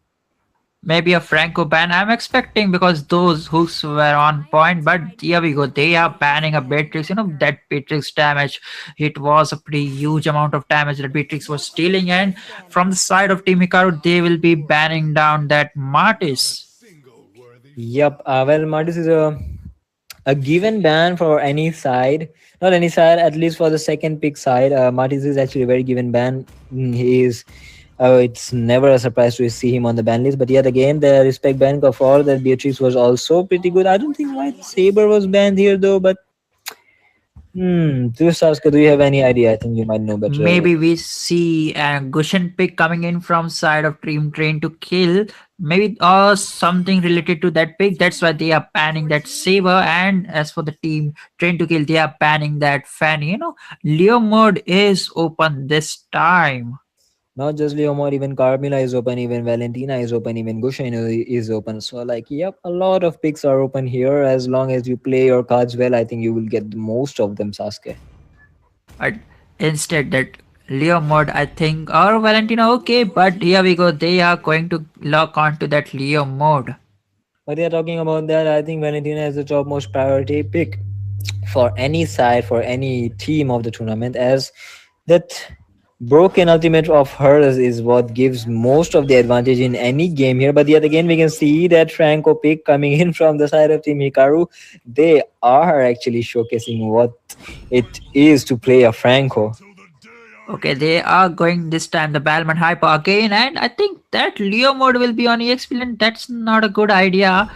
Maybe a Franco ban I'm expecting, because those hooks were on point. But here we go, they are banning a Beatrix. That Beatrix damage, it was a pretty huge amount of damage that Beatrix was stealing. And from the side of Team Hikaru, they will be banning down that Martis. Yep. Well, Martis is a given ban for any side. Not any side, at least for the second pick side. Martis is actually a very given ban. He is. It's never a surprise to see him on the ban list. But yet again, the respect ban for that Beatrice was also pretty good. I don't think White Saber was banned here though. But Sasuke, do you have any idea? I think you might know better. Maybe we see a Gushen pick coming in from side of Team Train to Kill. Maybe something related to that pick. That's why they are banning that Saber. And as for the Team Train to Kill, they are banning that Fanny. Leo mode is open this time. Not just Leomor, even Carmilla is open, even Valentina is open, even Gushen is open. So like, yep, a lot of picks are open here. As long as you play your cards well, I think you will get the most of them, Sasuke. But instead that Leo mode, I think, or Valentina, okay, but here we go, they are going to lock on to that Leo mode. But they are talking about that. I think Valentina is the top most priority pick for any side, for any team of the tournament, as that broken ultimate of hers is what gives most of the advantage in any game here. But yet again, we can see that Franco pick coming in from the side of Team Hikaru. They are actually showcasing what it is to play a Franco. Okay, they are going this time the Balmond Hyper again, and I think that Leo mode will be on EXP Lane. That's not a good idea.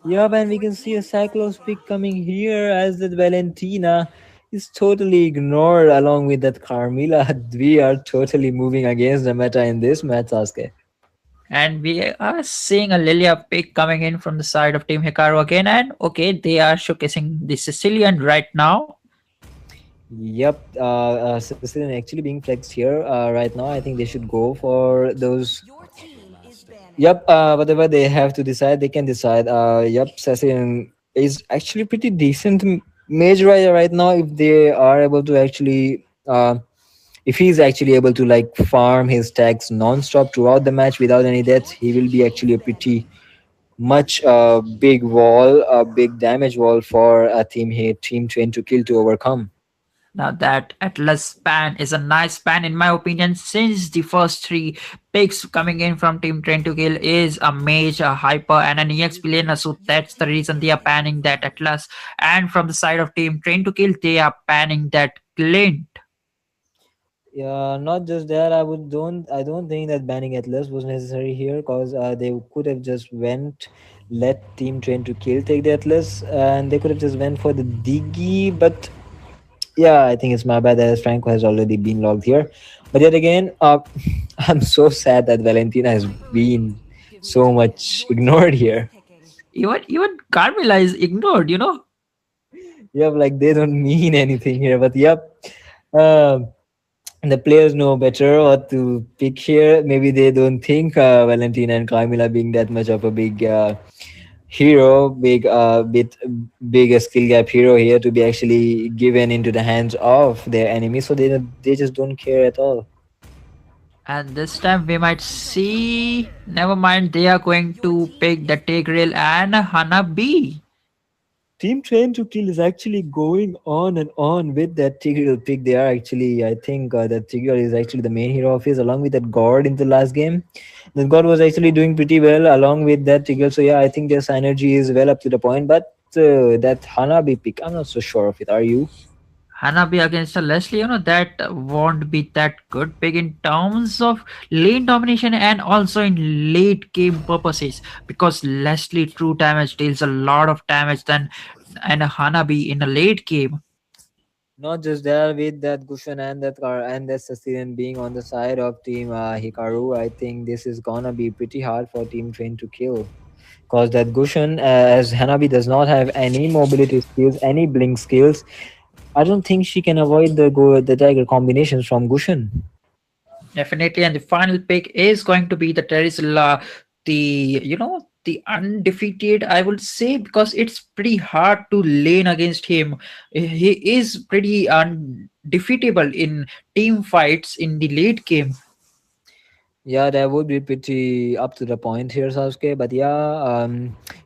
Yeah, and we can see a Cyclops pick coming here, as that Valentina is totally ignored along with that Carmilla. We are totally moving against the meta in this match, Sasuke. And we are seeing a Lilia pick coming in from the side of Team Hikaru again. And okay, they are showcasing the Sicilian right now. Yep, Sicilian actually being flexed here right now. I think they should go for those. Yep, whatever they have to decide, they can decide. Yep, Sicilian is actually pretty decent mage right now. If they are able to actually if he's actually able to like farm his stacks non-stop throughout the match without any deaths, he will be actually a pretty much big wall, a big damage wall for a team Train to Kill to overcome. Now that Atlas span is a nice span in my opinion, since the first three picks coming in from Team Train to Kill is a mage, a hyper, and an EXP laner. So that's the reason they are banning that Atlas. And from the side of Team Train to Kill, they are banning that Clint. Yeah, not just that. I don't think that banning Atlas was necessary here, because they could have just let Team Train to Kill take the Atlas, and they could have just went for the Diggy. But yeah, I think it's my bad that Franco has already been logged here. But yet again, I'm so sad that Valentina has been so much ignored here. Even Carmilla is ignored, Yep, like they don't mean anything here. But yep, the players know better what to pick here. Maybe they don't think Valentina and Carmilla being that much of a big hero, big skill gap hero here to be actually given into the hands of their enemy, so they just don't care at all. And this time we might see. Never mind, they are going to pick the Tigreal and Hanabi. Team Train to Kill is actually going on and on with that Tigreal pick. They are actually, I think that Tigreal is actually the main hero of his, along with that God in the last game. That God was actually doing pretty well along with that Tigreal. So yeah, I think their synergy is well up to the point. But that Hanabi pick, I'm not so sure of it. Are you? Hanabi against a Leslie, that won't be that good big in terms of lane domination and also in late game purposes, because Leslie true damage deals a lot of damage than and a Hanabi in a late game. Not just there with that Gushan and that Sicilian being on the side of Team Hikaru, I think this is gonna be pretty hard for Team Train to kill. Because that Gushan, as Hanabi does not have any mobility skills, any blink skills, I don't think she can avoid the Tiger combinations from Gushan. Definitely, and the final pick is going to be the Terizla, the undefeated, I would say, because it's pretty hard to lane against him. He is pretty undefeatable in team fights in the late game. Yeah, that would be pretty up to the point here, Sasuke. But yeah,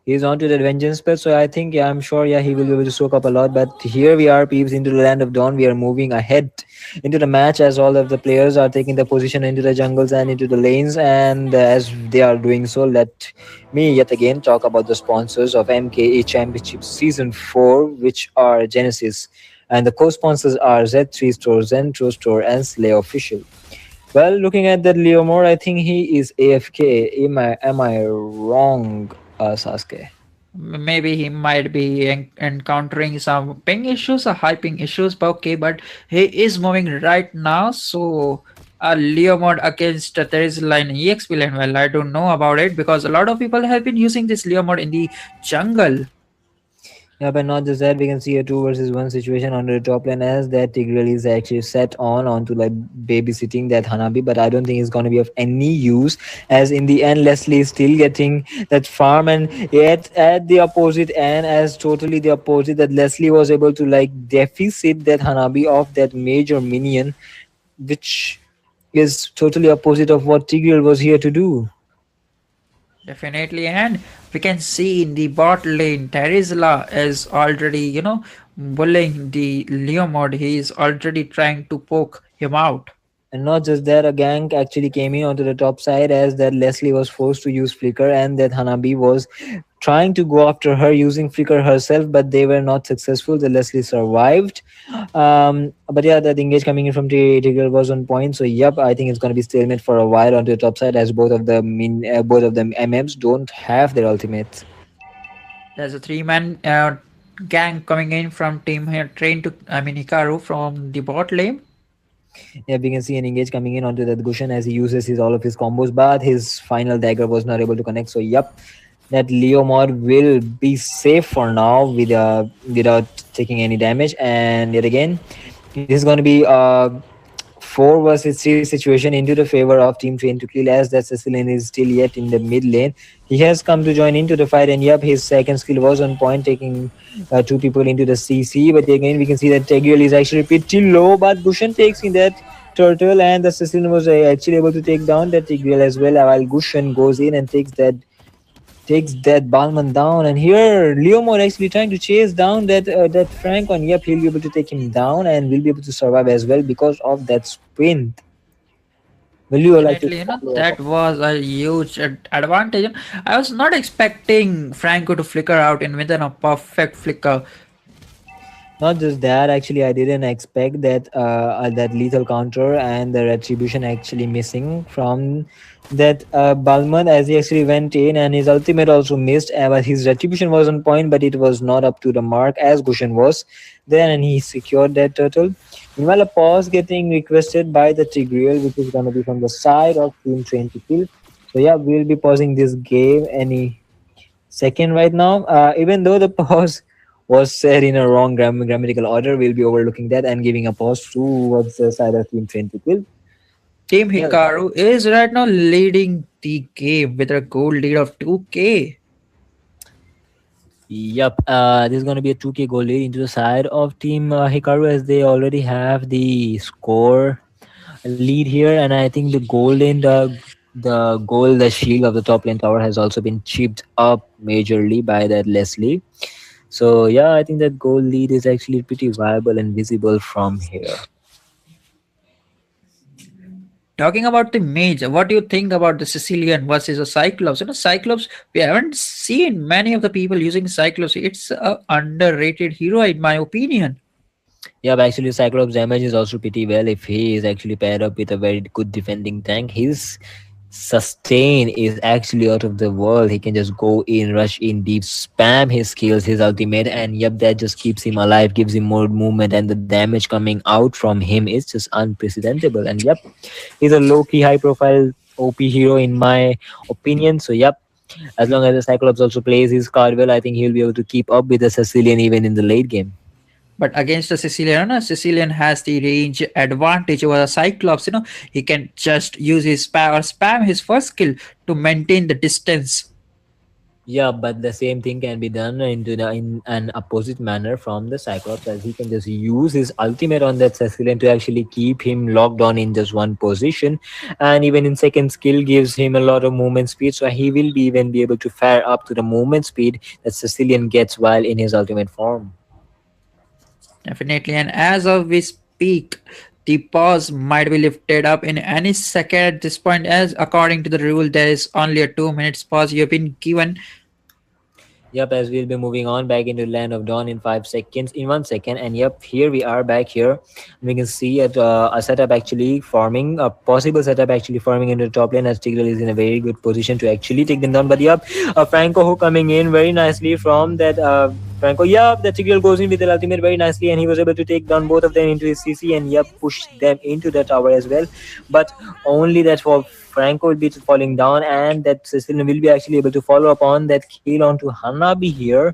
he's on to the vengeance spell, so I think yeah, I'm sure yeah he will be able to soak up a lot. But here we are, peeps, into the land of dawn. We are moving ahead into the match as all of the players are taking the position into the jungles and into the lanes. And as they are doing so, let me yet again talk about the sponsors of MKE Championship Season 4, which are Genesis, and the co-sponsors are Z3 Store, Zentro Store, and Slay Official. Well, looking at that Leomore, I think he is AFK. Am I wrong, Sasuke? Maybe he might be encountering some ping issues or high ping issues, but okay, but he is moving right now. So Leo mod against there is line EXP lane. Well, I don't know about it because a lot of people have been using this Leo mod in the jungle. Yeah, but not just that, we can see a 2 versus 1 situation on the top lane as that Tigreal is actually set onto like babysitting that Hanabi, but I don't think it's going to be of any use, as in the end Leslie is still getting that farm, and yet at the opposite end, as totally the opposite, that Leslie was able to like deficit that Hanabi of that major minion, which is totally opposite of what Tigreal was here to do. Definitely, and we can see in the bot lane, Terizla is already, bullying the Leo mod. He is already trying to poke him out. And not just that, a gank actually came in onto the top side as that Leslie was forced to use Flicker, and that Hanabi was trying to go after her using Flicker herself, but they were not successful. The Leslie survived. But yeah, that engage coming in from Tigreal was on point. So yep, I think it's going to be stalemate for a while onto the top side, as both of the MMs don't have their ultimates. There's a 3-man gang coming in from team here, Hikaru from the bot lane. Yeah, we can see an engage coming in onto that Gushan as he uses all of his combos, but his final dagger was not able to connect. So yep, that Leo mod will be safe for now without taking any damage. And yet again, this is going to be a 4 versus 3 situation into the favor of Team Train to Kill, as that Sicilian is still yet in the mid lane. He has come to join into the fight, and yep, his second skill was on point, taking 2 people into the CC. But again, we can see that Tigreal is actually pretty low, but Gushan takes in that turtle, and the Sicilian was actually able to take down that Tigreal as well, while Gushan goes in and takes that Balman down. And here Leomore actually trying to chase down that Frank on. Yep, he'll be able to take him down and will be able to survive as well because of that sprint. Will you like to that was a huge advantage. I was not expecting Franco to flicker out in within a perfect flicker. Not just that, actually, I didn't expect that that lethal counter and the retribution actually missing from that Balman, as he actually went in, and his ultimate also missed. But his retribution was on point, but it was not up to the mark as Gushan was there, and he secured that turtle. Meanwhile, a pause getting requested by the Tigreal, which is going to be from the side of Team Train to Kill. So yeah, we'll be pausing this game any second right now. Even though the pause was said in a wrong grammatical order, we'll be overlooking that and giving a pause towards the side of Team Train to Kill. Team Hikaru is right now leading the game with a goal lead of 2k. Yep, this is going to be a 2K goal lead into the side of Team Hikaru, as they already have the score lead here, and I think the shield of the top lane tower has also been chipped up majorly by that Leslie. So yeah, I think that goal lead is actually pretty viable and visible from here. Talking about the mage, what do you think about the Sicilian versus a Cyclops? Cyclops, we haven't seen many of the people using Cyclops. It's a underrated hero, in my opinion. Yeah, but actually, Cyclops damage is also pretty well if he is actually paired up with a very good defending tank. His sustain is actually out of the world. He can just go in, rush in deep, spam his skills, his ultimate, and yep, that just keeps him alive, gives him more movement, and the damage coming out from him is just unprecedentable. And yep, he's a low key, high profile OP hero in my opinion. So yep, as long as the Cyclops also plays his card well, I think he'll be able to keep up with the Sicilian even in the late game. But against the Sicilian, Sicilian has the range advantage over the Cyclops. He can just use his power, spam his first skill to maintain the distance. Yeah, but the same thing can be done in an opposite manner from the Cyclops, as he can just use his ultimate on that Sicilian to actually keep him locked on in just one position, and even in second skill gives him a lot of movement speed, so he will even be able to fare up to the movement speed that Sicilian gets while in his ultimate form. Definitely. And as of we speak, the pause might be lifted up in any second at this point, as according to the rule, there is only a 2 minutes pause you've been given. Yep, as we'll be moving on back into the land of dawn in 5 seconds, in 1 second, and yep, here we are back here. We can see a setup actually forming, a possible setup actually forming into the top lane, as Tigreal is in a very good position to actually take them down. But yep, Franco who coming in very nicely from that. Franco, yep, the Tigreal goes in with the ultimate very nicely, and he was able to take down both of them into his CC and yep, push them into the tower as well. But only that for Franco will be falling down, and that Sicilian will be actually able to follow up on that kill onto Hanabi here,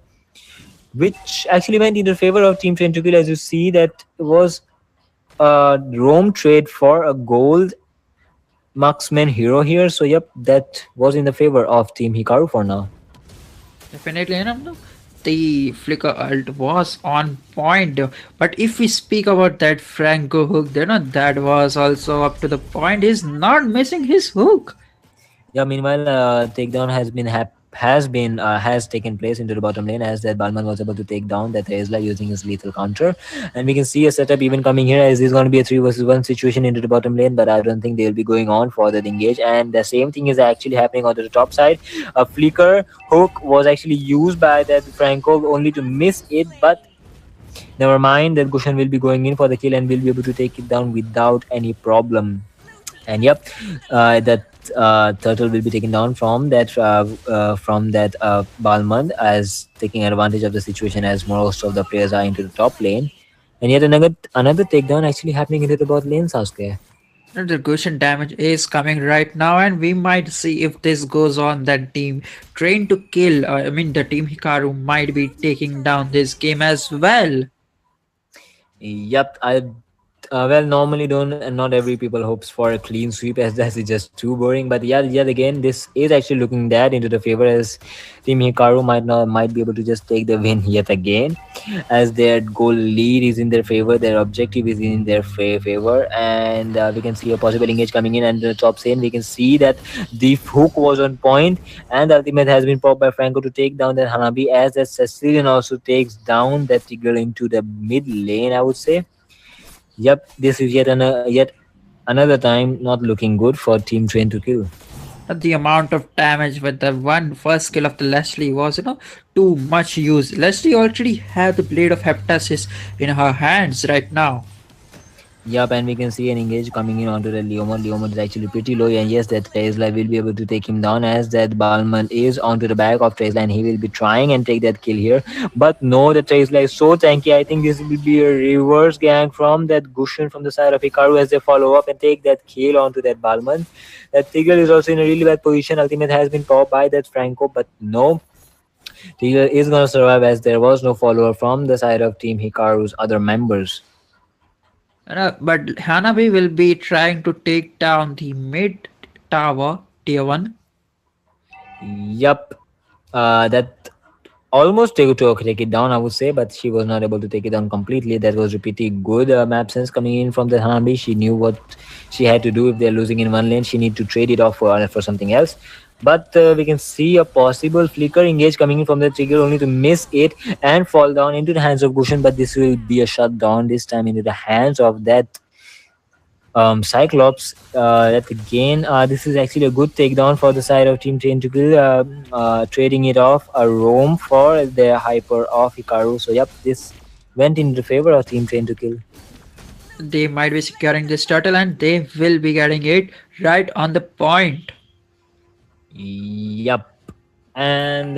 which actually went into favor of Team Train to Kill, as you see that was a roam trade for a gold marksman hero here. So yep, that was in the favor of Team Hikaru for now. Definitely, the flicker ult was on point. But if we speak about that Franco hook, that was also up to the point. He's not missing his hook. Yeah, meanwhile, takedown has taken place into the bottom lane, as that Balman was able to take down that Tesla using his lethal counter, and we can see a setup even coming here, as it's going to be a 3 versus 1 situation into the bottom lane, but I don't think they'll be going on for that engage. And the same thing is actually happening on the top side. A flicker hook was actually used by that Franco only to miss it, but never mind, that Gushan will be going in for the kill and will be able to take it down without any problem. And yep, that turtle will be taken down from that Balmond, as taking advantage of the situation, as most of the players are into the top lane. And yet another takedown actually happening into the bot lane, Sasuke. The Gushan damage is coming right now, and we might see if this goes on, that Team Train to Kill, the Team Hikaru might be taking down this game as well. Yep, well, normally not every people hopes for a clean sweep, as that is just too boring. But yeah, yet again, this is actually looking that into the favor, as Team Hikaru might be able to just take the win yet again, as their goal lead is in their favor, their objective is in their favor, and we can see a possible engage coming in, and the top lane we can see that the hook was on point, and the ultimate has been popped by Franco to take down that Hanabi, as that Sicilian also takes down that Tigreal into the mid lane, I would say. Yep, this is yet another time not looking good for Team Train to Kill. The amount of damage with the first skill of the Leslie was, too much use. Leslie already had the Blade of Heptasis in her hands right now. Yup, and we can see an engage coming in onto the Leomon. Leomon is actually pretty low, and yes, that Tesla will be able to take him down, as that Balman is onto the back of Tesla, and he will be trying and take that kill here. But no, the Tesla is so tanky. I think this will be a reverse gank from that Gushan from the side of Hikaru, as they follow up and take that kill onto that Balman. That Tigreal is also in a really bad position. Ultimate has been popped by that Franco, but no, Tigreal is going to survive, as there was no follower from the side of Team Hikaru's other members. But Hanabi will be trying to take down the mid tower, tier 1. Yup, that almost able to take it down, I would say, but she was not able to take it down completely. That was a pretty good map sense coming in from the Hanabi. She knew what she had to do. If they're losing in one lane, she need to trade it off for something else. But we can see a possible flicker engage coming in from the trigger, only to miss it and fall down into the hands of Gushan. But this will be a shutdown, this time into the hands of that Cyclops. That again, this is actually a good takedown for the side of Team Tentacle, trading it off a roam for the hyper of Hikaru. So yep, this went in the favor of Team Tentacle. They might be securing this turtle and they will be getting it right on the point. Yep. And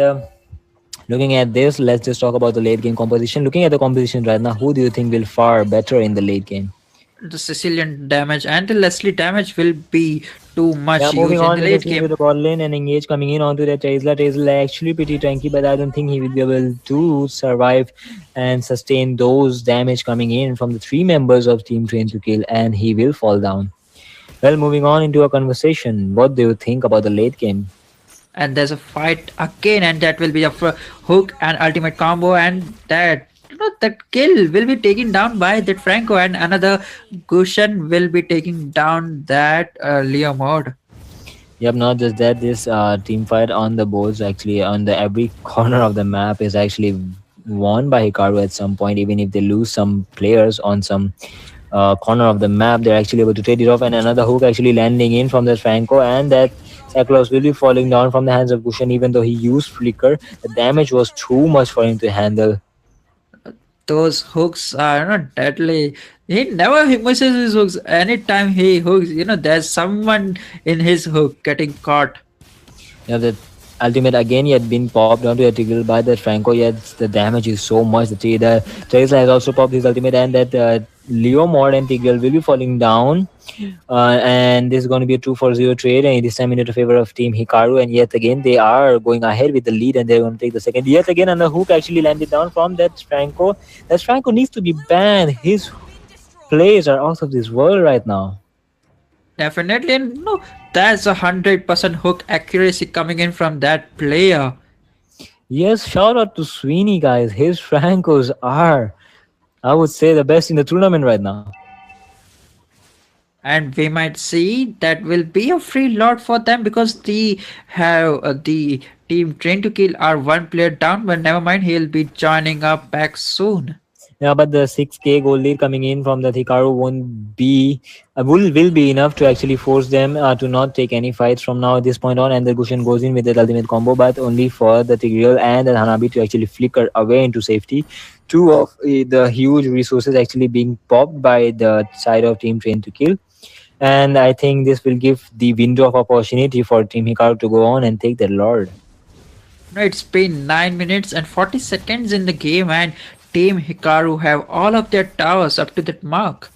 looking at this, let's just talk about the late game composition. Looking at the composition right now, who do you think will far better in the late game? The Sicilian damage and the Leslie damage will be too much Yeah, used moving in on the late game. to the bot lane and engage coming in onto the Tesla. Tesla actually pretty tanky, but I don't think he will be able to survive and sustain those damage coming in from the three members of Team Train to Kill, and he will fall down. Well, moving on into a conversation. What do you think about the late game? And there's a fight again, and that will be a hook and ultimate combo, and that that kill will be taken down by that Franco, and another Gushan will be taking down that Leo mode. Yep, not just that, this team fight on the boards, actually on the every corner of the map, is actually won by Hikaru at some point. Even if they lose some players on some corner of the map, they're actually able to trade it off, and another hook actually landing in from the Franco, and that Cyclops will be falling down from the hands of Gushan. Even though he used Flicker, the damage was too much for him to handle. Those hooks are not deadly. He never misses his hooks. Anytime he hooks, there's someone in his hook getting caught. Yeah, the ultimate again yet been popped onto a trigger by that Franco, yet the damage is so much. The Tracer has also popped his ultimate, and that Leo Mod and Tigreal will be falling down. And this is going to be a 2-4-0 trade, and this time into the favor of Team Hikaru. And yet again, they are going ahead with the lead, and they're going to take the second. Yet again, and the hook actually landed down from that Franco. That Franco needs to be banned. His plays are out of this world right now. Definitely, and that's 100% hook accuracy coming in from that player. Yes, shout out to Sweeney, guys. His Francos are, I would say, the best in the tournament right now. And we might see that will be a free lot for them, because they have the Team Train to Kill are one player down, but never mind, he'll be joining up back soon. Yeah, but the 6k goal lead coming in from the Hikaru won't be will be enough to actually force them to not take any fights from now at this point on. And the Gushan goes in with the ultimate combo, but only for the Tigreal and the Hanabi to actually flicker away into safety. Two of the huge resources actually being popped by the side of Team Train to Kill. And I think this will give the window of opportunity for Team Hikaru to go on and take their Lord. It's been 9 minutes and 40 seconds in the game, and Team Hikaru have all of their towers up to that mark.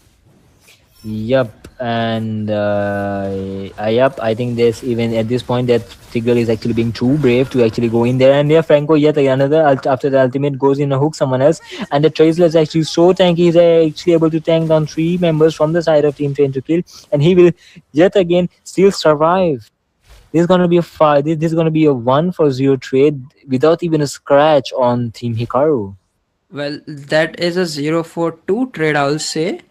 Yep, and I think there's even at this point that Tigreal is actually being too brave to actually go in there. And yeah, Franco yet another after the ultimate goes in a hook someone else, and the Tracer is actually so tanky. He's actually able to tank down 3 members from the side of Team Train to Kill, and he will yet again still survive. This is gonna be a fight. This is gonna be a 1-4-0 trade without even a scratch on Team Hikaru. Well, that is a 0-4-2 trade, I'll say.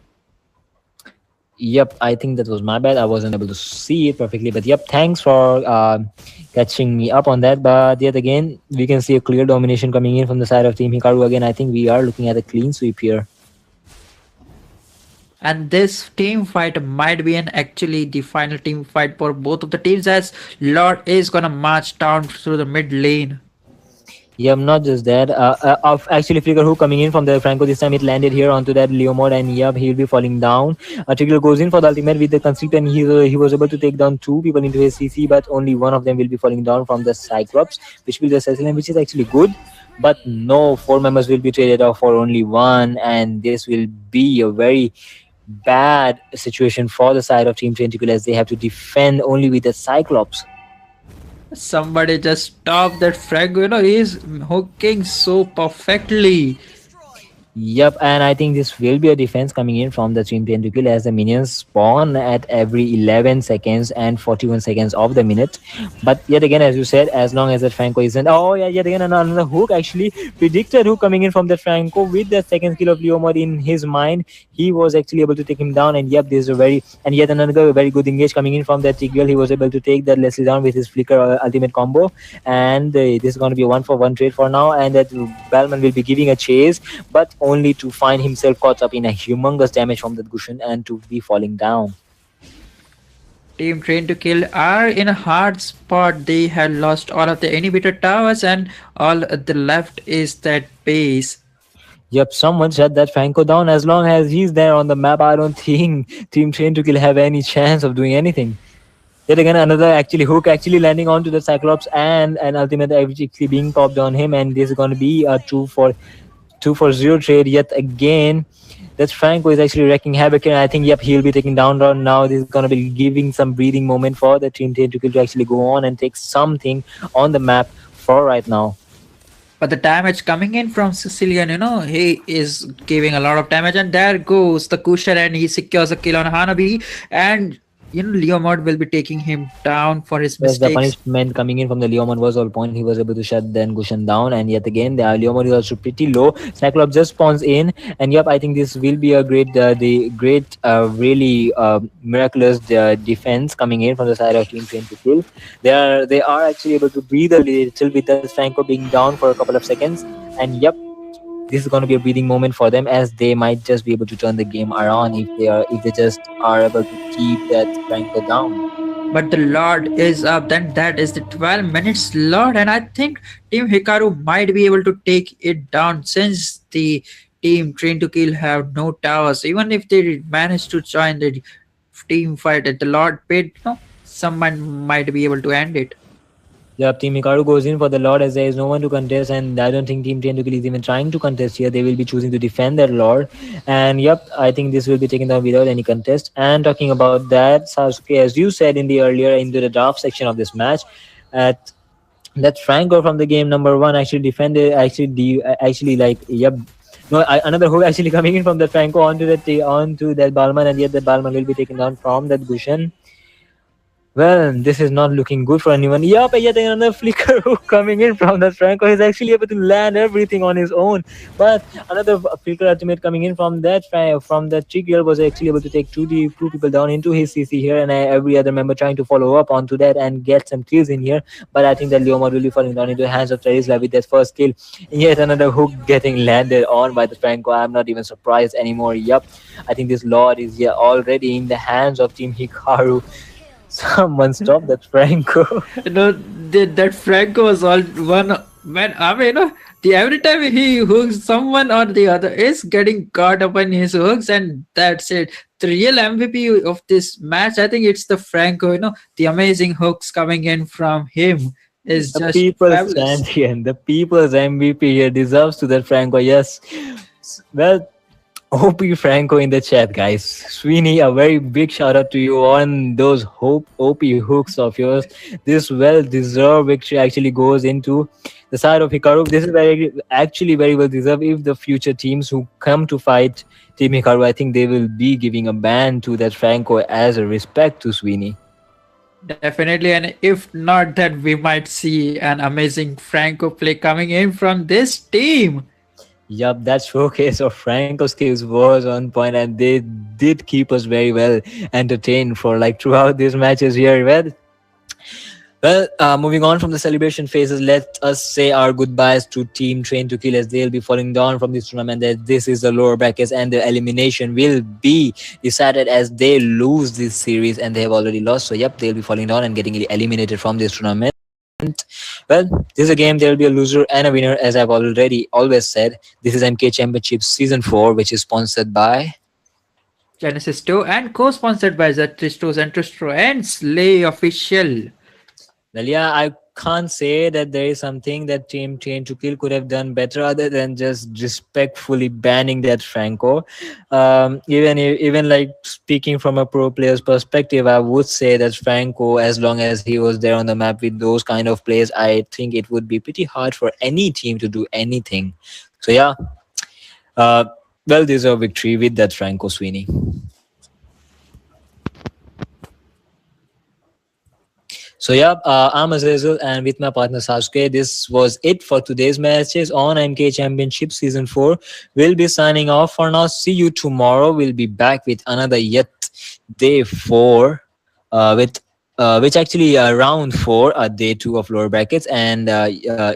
Yep, I think that was my bad. I wasn't able to see it perfectly, but yep, thanks for catching me up on that. But yet again, we can see a clear domination coming in from the side of Team Hikaru. Again, I think we are looking at a clean sweep here. And this team fight might be actually the final team fight for both of the teams, as Lord is gonna march down through the mid lane. Yeah, not just that. Of actually Flicker hook coming in from the Franco. This time it landed here onto that Leo mod, and yep, he'll be falling down. Tigreal goes in for the ultimate with the constrict, and he was able to take down 2 people into his CC, but only one of them will be falling down from the Cyclops, which will be the Cecilian, which is actually good. But no, 4 members will be traded off for only 1, and this will be a very bad situation for the side of Team Tentacle, as they have to defend only with the Cyclops. Somebody just stop that Franco. He's hooking so perfectly. Yep, and I think this will be a defense coming in from the team Tentacle as the minions spawn at every 11 seconds and 41 seconds of the minute. But yet again, as you said, as long as that Franco isn't. Oh, yeah, yet again, another hook actually. Predicted hook coming in from the Franco with the second skill of Leomod in his mind. He was actually able to take him down. And yep, this is a very. And yet another very good engage coming in from that Tigreal. He was able to take that Leslie down with his Flicker ultimate combo. And this is going to be a 1-for-1 trade for now. And that Balman will be giving a chase, but only to find himself caught up in a humongous damage from that Gushin and to be falling down. Team Train to Kill are in a hard spot. They had lost all of the inhibitor towers, and all the left is that base. Yep, someone shut that Franco down. As long as he's there on the map, I don't think Team Train to Kill have any chance of doing anything. Yet again, another actually hook actually landing onto the Cyclops and an ultimate actually being popped on him, and this is going to be a 2-for-0 trade yet again. That Franco is actually wrecking havoc, and I think yep, he'll be taking down now. This is going to be giving some breathing moment for the Team Train to Kill to actually go on and take something on the map for right now. But the damage coming in from Sicilian, he is giving a lot of damage, and there goes the cushion, and he secures a kill on Hanabi, and Leomod will be taking him down for his Yes, mistakes. the punishment coming in from the Leomod was all point. He was able to shut then Gushan down, and yet again the Leomod is also pretty low. Cyclops just spawns in, and yep, I think this will be a great, really miraculous defense coming in from the side of Team Train to Kill. They are actually able to breathe a little with the Franco being down for a couple of seconds, and yep, this is going to be a breathing moment for them, as they might just be able to turn the game around if they just are able to keep that Franco down. But the Lord is up. Then that is the 12 minutes Lord, and I think Team Hikaru might be able to take it down, since the Team Train to Kill have no towers. Even if they manage to join the team fight at the Lord pit, someone might be able to end it. Yep, Team Hikaru goes in for the Lord as there is no one to contest, and I don't think Team Train to Kill is even trying to contest here. They will be choosing to defend their Lord, and yep, I think this will be taken down without any contest. And talking about that, Sasuke, as you said in the draft section of this match, that Franco from the game number 1 actually defended, another hook actually coming in from the Franco onto that Balman, and yet the Balman will be taken down from that Gushan. Well, this is not looking good for anyone. Yup, yet another flicker hook coming in from that Franco. He's actually able to land everything on his own. But another flicker ultimate coming in from that Tigreal was actually able to take two people down into his CC here, and every other member trying to follow up onto that and get some kills in here. But I think that Leomod will be falling down into the hands of Terisla with that first kill. Yet another hook getting landed on by the Franco. I'm not even surprised anymore. Yup, I think this Lord is already in the hands of Team Hikaru. Someone stop that Franco. That Franco was all one man. I mean, every time he hooks someone or the other is getting caught up in his hooks, and that's it. The real MVP of this match, I think it's the Franco. The amazing hooks coming in from him is the just people's fabulous. champion, the people's MVP here deserves to that Franco. Yes, well. OP Franco in the chat, guys. Sweeney, a very big shout out to you on those OP hooks of yours. This well-deserved victory actually goes into the side of Hikaru. This is very well deserved. If the future teams who come to fight Team Hikaru, I think they will be giving a ban to that Franco as a respect to Sweeney. Definitely, and if not, that we might see an amazing Franco play coming in from this team. Yup, that showcase of Franco's skills was on point, and they did keep us very well entertained for throughout these matches here. Well, moving on from the celebration phases, let us say our goodbyes to Team Train to Kill, as they'll be falling down from this tournament. That this is the lower brackets, and the elimination will be decided as they lose this series, and they have already lost. So yep, they'll be falling down and getting eliminated from this tournament. Well, this is a game. There will be a loser and a winner, as I've always said. This is MK Championship Season 4, which is sponsored by Genesis 2 and co-sponsored by Zentro Store and Slay Official. Well, yeah, I can't say that there is something that Team Train to Kill could have done better other than just respectfully banning that Franco. Even speaking from a pro player's perspective, I would say that Franco, as long as he was there on the map with those kind of plays, I think it would be pretty hard for any team to do anything. So yeah, Well-deserved victory with that Franco Sweeney. So yeah, I'm Azazel and with my partner Sasuke, this was it for today's matches on MK Championship Season 4. We'll be signing off for now. See you tomorrow. We'll be back with another yet day 4 with which actually round 4 day 2 of lower brackets. And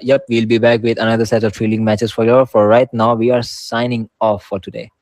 yep, we'll be back with another set of thrilling matches for you. For right now, we are signing off for today.